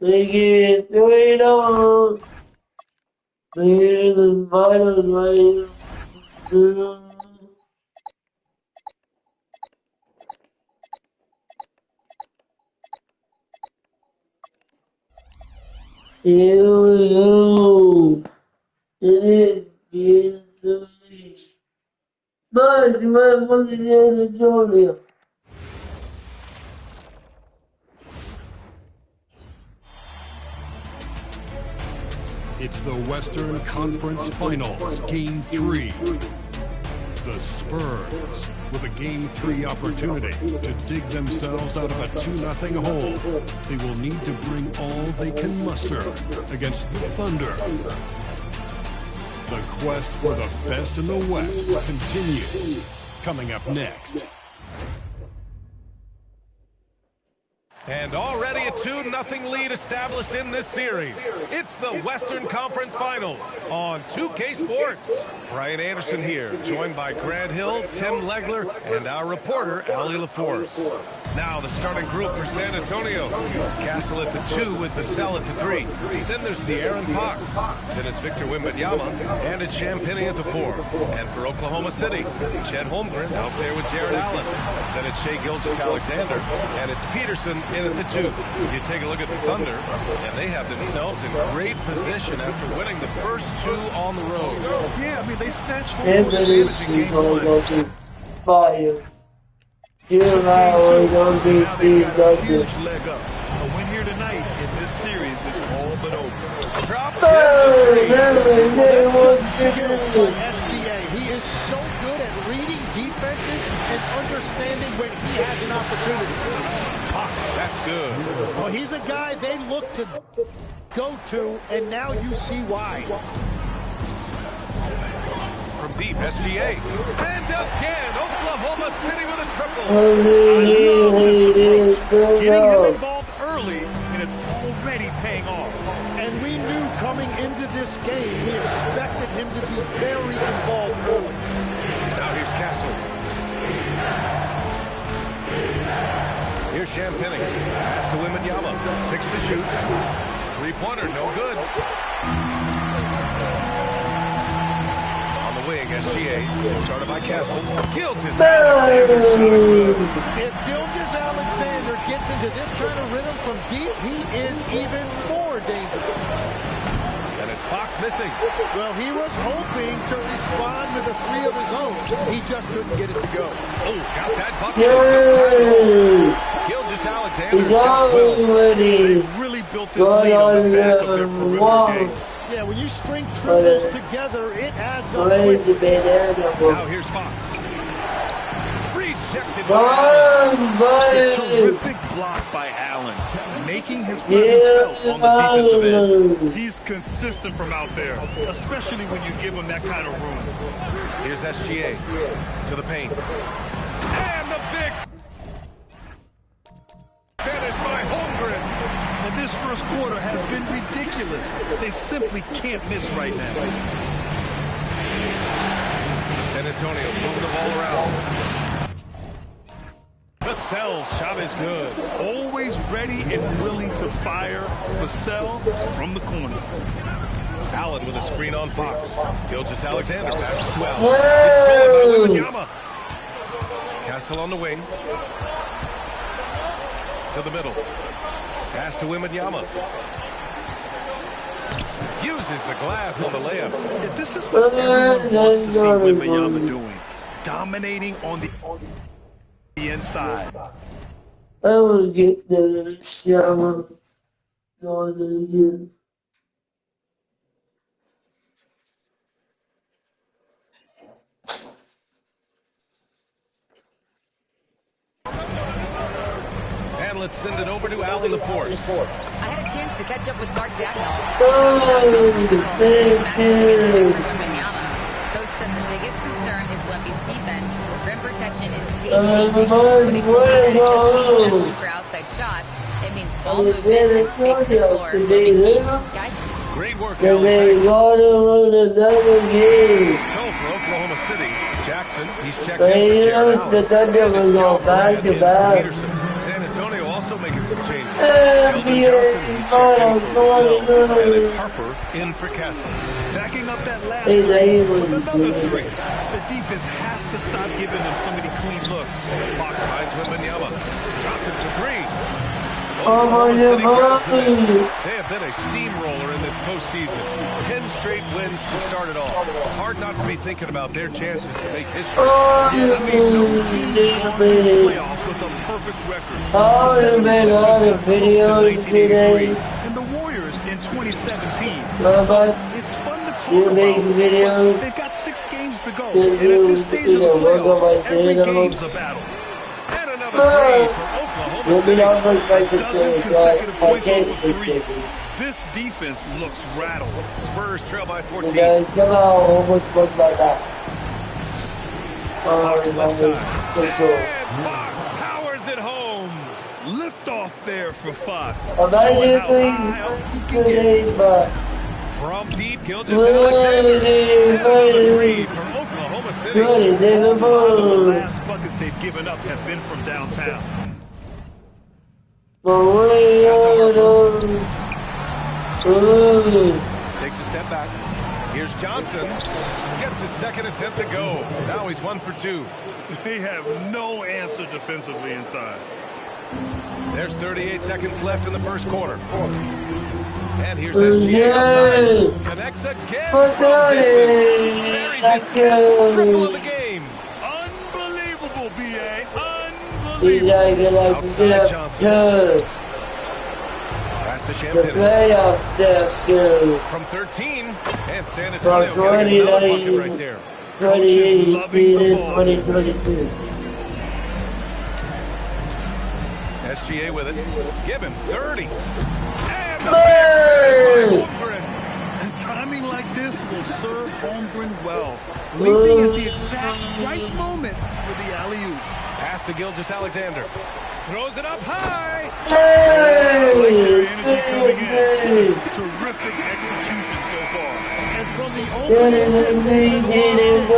Make it 3-0. Make it the final. Here we go. It is but you might want to get the Julia. It's the Western Conference Finals, Game 3. The Spurs, with a Game 3 opportunity to dig themselves out of a 2-0 hole. They will need to bring all they can muster against the Thunder. The quest for the best in the West continues. Coming up next. And already a 2-0 lead established in this series. It's the Western Conference Finals on 2K Sports. Brian Anderson here, joined by Grant Hill, Tim Legler, and our reporter, Ali LaForce. Now the starting group for San Antonio. Castle at the 2 with Vassell at the 3. Then there's De'Aaron Fox. Then it's Victor Wembanyama, and it's Champagnie at the 4. And for Oklahoma City, Chet Holmgren out there with Jared Allen. Then it's Shai Gilgeous-Alexander, and it's Peterson in at the 2. You take a look at the Thunder, and they have themselves in great position after winning the first 2 on the road. Yeah, I mean, they snatched home advantage in game 1. Fire. Huge Huge leg up. A win here tonight in this series is all but over. Drops SGA. He is so good at reading defenses and understanding when he has an opportunity. That's good. Well, he's a guy they look to go to, and now you see why. From deep, SGA. And again, Oklahoma City with a triple. Getting him involved early, and it's already paying off. And we knew coming into this game, we expected him to be very involved early. Now here's Castle. Here's Champagnie. Pass to Wembanyama. 6 to shoot. 3-pointer, no good. On the wing, SGA. Started by Castle. Gilgeous-Alexander. If Gilgeous-Alexander gets into this kind of rhythm from deep, he is even more dangerous. And it's Fox missing. Well, he was hoping to respond with a 3 of his own. He just couldn't get it to go. Oh, got that bucket. Gilgeous-Alexander got 12. They've really built this lead on the back of their perimeter game. Yeah, when you string triples together, it adds up. Now here's Fox. Rejected by Allen. A terrific block by Allen, making his presence felt on the defensive end. He's consistent from out there, especially when you give him that kind of room. Here's SGA to the paint. And the big finish by Holmgren. And this first quarter has been ridiculous. They simply can't miss right now. San Antonio moving the ball around. Vassell's shot is good. Always ready and willing to fire. Vassell from the corner. Allen with a screen on Fox. Gilgeous-Alexander passes to Allen. It's stolen by Wembanyama. Castle on the wing. To the middle. Pass to Wembanyama. Uses the glass on the layup. Yeah, this is what everyone wants to see Wembanyama doing. Dominating on the inside. I will get the shower going again. And let's send it over to Ali LaForce. I had a chance to catch up with Mark Dagnall. Coach said the biggest concern is Wemby's defense. His rim protection is game-changing, but he told me that it just means settling for outside shots. It means ball movement and space the floor. Guys, great work, They got another game. For Oklahoma City, Jackson, he's checked They in for the Thunder was going back to back. San Antonio also making some changes. NBA Johnson, he's checked in for Vassell, and it's Harper in for Castle. Backing up that last Hey, three they with was another good. 3. The defense has to stop giving them so many clean looks. Fox finds Wembanyama. Johnson to 3. Oh, my God. They have been a steamroller in this postseason. 10 straight wins to start it all. Hard not to be thinking about their chances to make history. Oh, Yeah, I mean, no team's gone to the playoffs with a perfect record. Oh, The they made a lot of 76ers got close in videos 1983, today. and the Warriors in 20 2017. So it's fun to talk about, but they've got 6 games to go. And at this stage of the playoffs, every game's a battle. And another 3 for Oklahoma City. A dozen consecutive points off of threes. This defense looks rattled. Spurs trail by 14. Fox left side. And Fox powers it home. Lift off there for Fox. Showing how high up he can get. From deep, Gilgeous-Alexander. And another 3 from Oklahoma City. All 5 of the last buckets they've given up have been from downtown. Takes a step back. Here's Johnson. Gets his second attempt to go. Now he's 1 for 2. They have no answer defensively inside. There's 38 seconds left in the first quarter. And here's SGA outside. Connects again from distance. Buries his 10th triple of the game. Unbelievable, B.A. Unbelievable. Outside Johnson. Pass to Champagne. From 13. And San Antonio getting another bucket right there. Coaches loving the ball. SGA with it. Gibbon, 30. And the big finish by Holmgren. And timing like this will serve Holmgren well. Leaping at the exact right moment for the alley-oop. Pass to Gilgeous-Alexander. Throws it up high. Their energy coming in. Terrific execution so far. And from the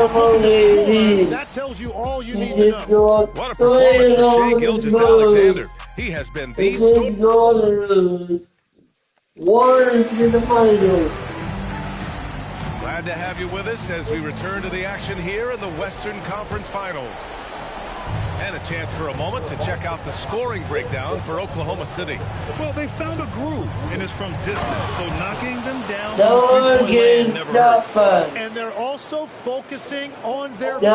opening, that tells you all you need to know. What a performance for Shai Gilgeous-Alexander. He has been the Glad to have you with us as we return to the action here in the Western Conference Finals. And a chance for a moment to check out the scoring breakdown for Oklahoma City. Well, they found a groove, and it's from distance, so knocking them down never hurts. And they're also focusing on their break.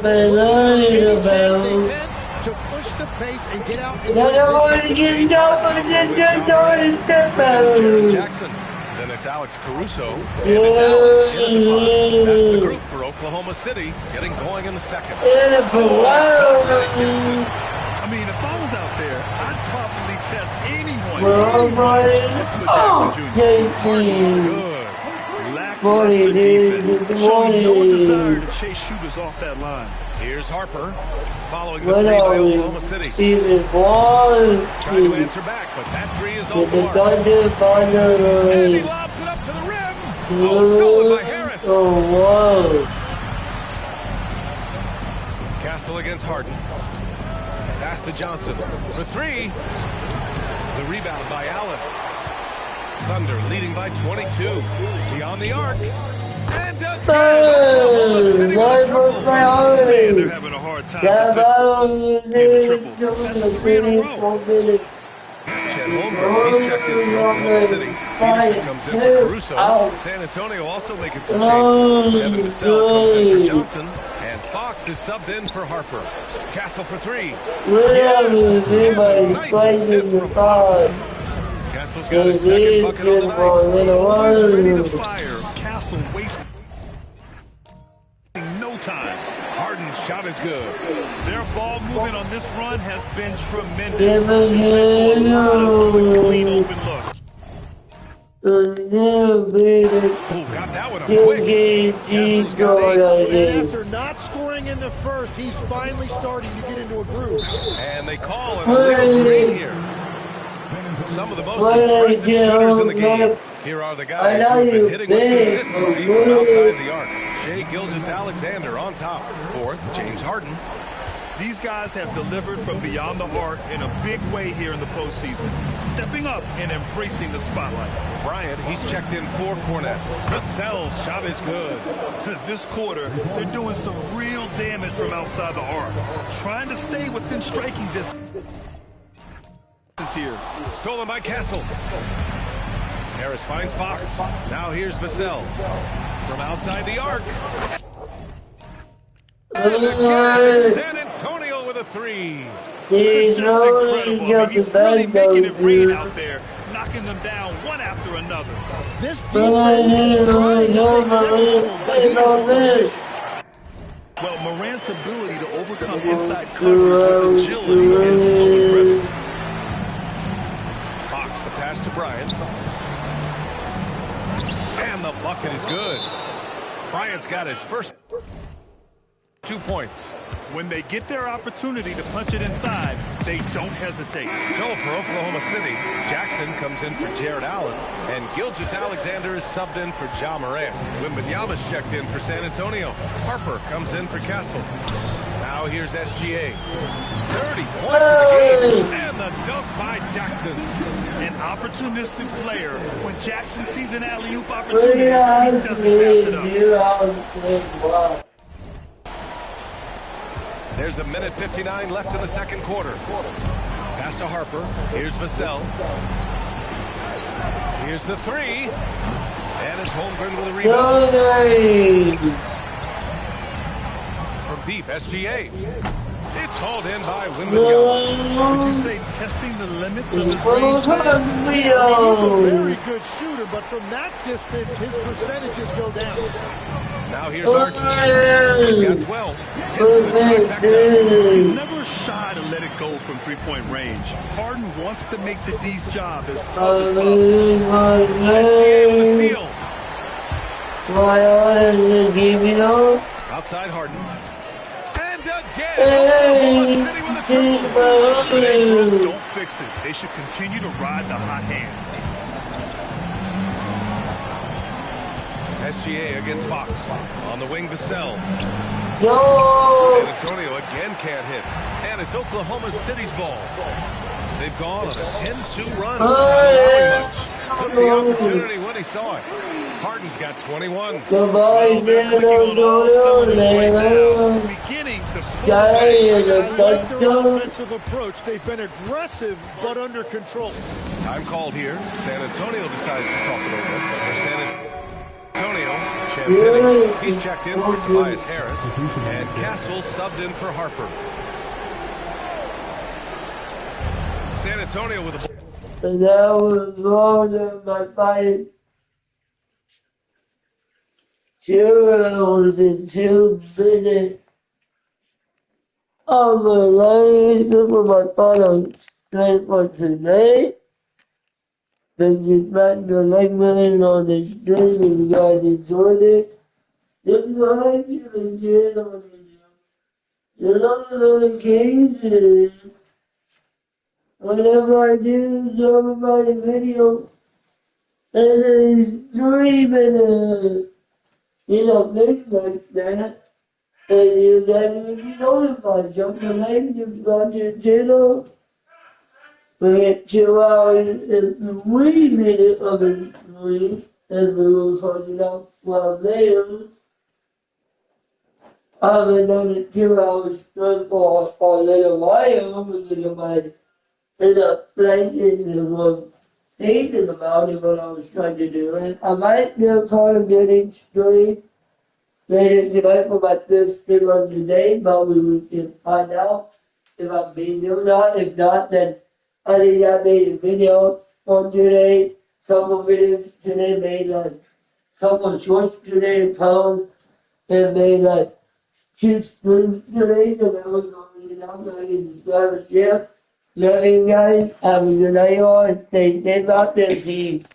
Any chance they can to push the pace and get out in transition. Jared Jackson. Then it's Alex Caruso. And it's Allen in the 5. That's the group for Oklahoma City getting going in the second. I mean, if I was out there, I'd probably test anyone. Good. Lackluster defense. Showing no desire to chase shooters off that line. Here's Harper. Following the 3 by Oklahoma City. Trying to answer back, but that 3 is off the mark. And he lobs it up to the rim. Oh, stolen by Harris. Castle against Harden. Pass to Johnson for 3. The rebound by Allen. Thunder leading by 22. Beyond the arc. And Oklahoma City with a triple. Man, they're having a hard time defending the triple. That's 3 in a row. Chet Holmgren, he's checked in for Oklahoma City. Peterson comes in for Caruso. San Antonio also making some changes. Devin Vassell comes in for Johnson. And Fox is subbed in for Harper. Castle for 3. Yes! Nice assist from Fox. Castle's got his second bucket of the night. Always ready to fire. Castle wasting no time. Harden's shot is good. Their ball movement on this run has been tremendous. It's led to a lot of good, clean, open looks. Got that one up quick. Castle's got 8. And after not scoring in the first, he's finally starting to get into a groove. And they call an illegal screen here. Some of the most impressive shooters in the game. Here are the guys who have been hitting with consistency from outside the arc. Shai Gilgeous-Alexander on top. 4th, James Harden. These guys have delivered from beyond the arc in a big way here in the postseason, stepping up and embracing the spotlight. Bryant, he's checked in for Cornette. Vassell's shot is good. This quarter, they're doing some real damage from outside the arc, trying to stay within striking distance here. Stolen by Castle. Harris finds Fox. Now here's Vassell. From outside the arc. And again, San Antonio with a 3. Just incredible. I mean, he's really making it rain out there. knocking them down one after another. This defense is trying to stay connected to him, but he is on a mission. Well, Morant's ability to overcome inside coverage with agility is so impressive. Fox, the pass to Bryant. And the bucket is good. Bryant's got his first 2 points. When they get their opportunity to punch it inside, they don't hesitate. So for Oklahoma City, Jackson comes in for Jared Allen, and Gilgeous-Alexander is subbed in for Ja Morant. Wembanyama's checked in for San Antonio. Harper comes in for Castle. Now here's SGA. 30 points in the game, and the dunk by Jackson. An opportunistic player. When Jackson sees an alley-oop opportunity, he doesn't pass it up. There's 1:59 left in the second quarter. Pass to Harper. Here's Vassell. Here's the three. And it's Holmgren with a rebound. From deep, SGA. It's hauled in by Wembanyama. Would you say testing the limits of his range? He's a very good shooter, but from that distance, his percentages go down. Now here's Harden. He's got 12. He's never shy to let it go from three-point range. Harden wants to make the D's job as tough as possible. SGA with the steal. Outside Harden. And again, Oklahoma City with a triple. Don't fix it. They should continue to ride the hot hand. SGA against Fox. On the wing, Vassell. Yo! San Antonio again can't hit. And it's Oklahoma City's ball. They've gone on a 10-2 run. Took the opportunity when he saw it. Harden's got 21. Goodbye, beginning to slow down. I like their offensive approach. They've been aggressive, but under control. Time called here. San Antonio decides to talk it over. San Antonio, Champagny. He's checked in for Tobias Harris. And Castle subbed in for Harper. San Antonio with a ball. And that was wrong in my fight. Was in 2 minutes. I'm a last group of my final straight for today. Thank you back to like button on the stream if you guys enjoyed it. If you like it, then share it on the video. Turn on the notifications. Whenever I do everybody video, and it's 3 minutes. Things like that. And you guys will be notified. Jump the link, subscribe to the channel. We get 2 hours and 3 minutes of the stream, as we will find it out while there. I've been on it 2 hours straight for a little while because of my places was thinking about it when I was trying to do it. I might do Call of Duty straight later tonight for my first stream of the day, but we can find out if I'm being there or not. If not, then I think I made a video on today. Couple videos today made couple shorts today posed and made 2 streams today, so that was already out. I didn't subscribe yet. Love you guys. Have a good night, all. Stay safe out there. Peace.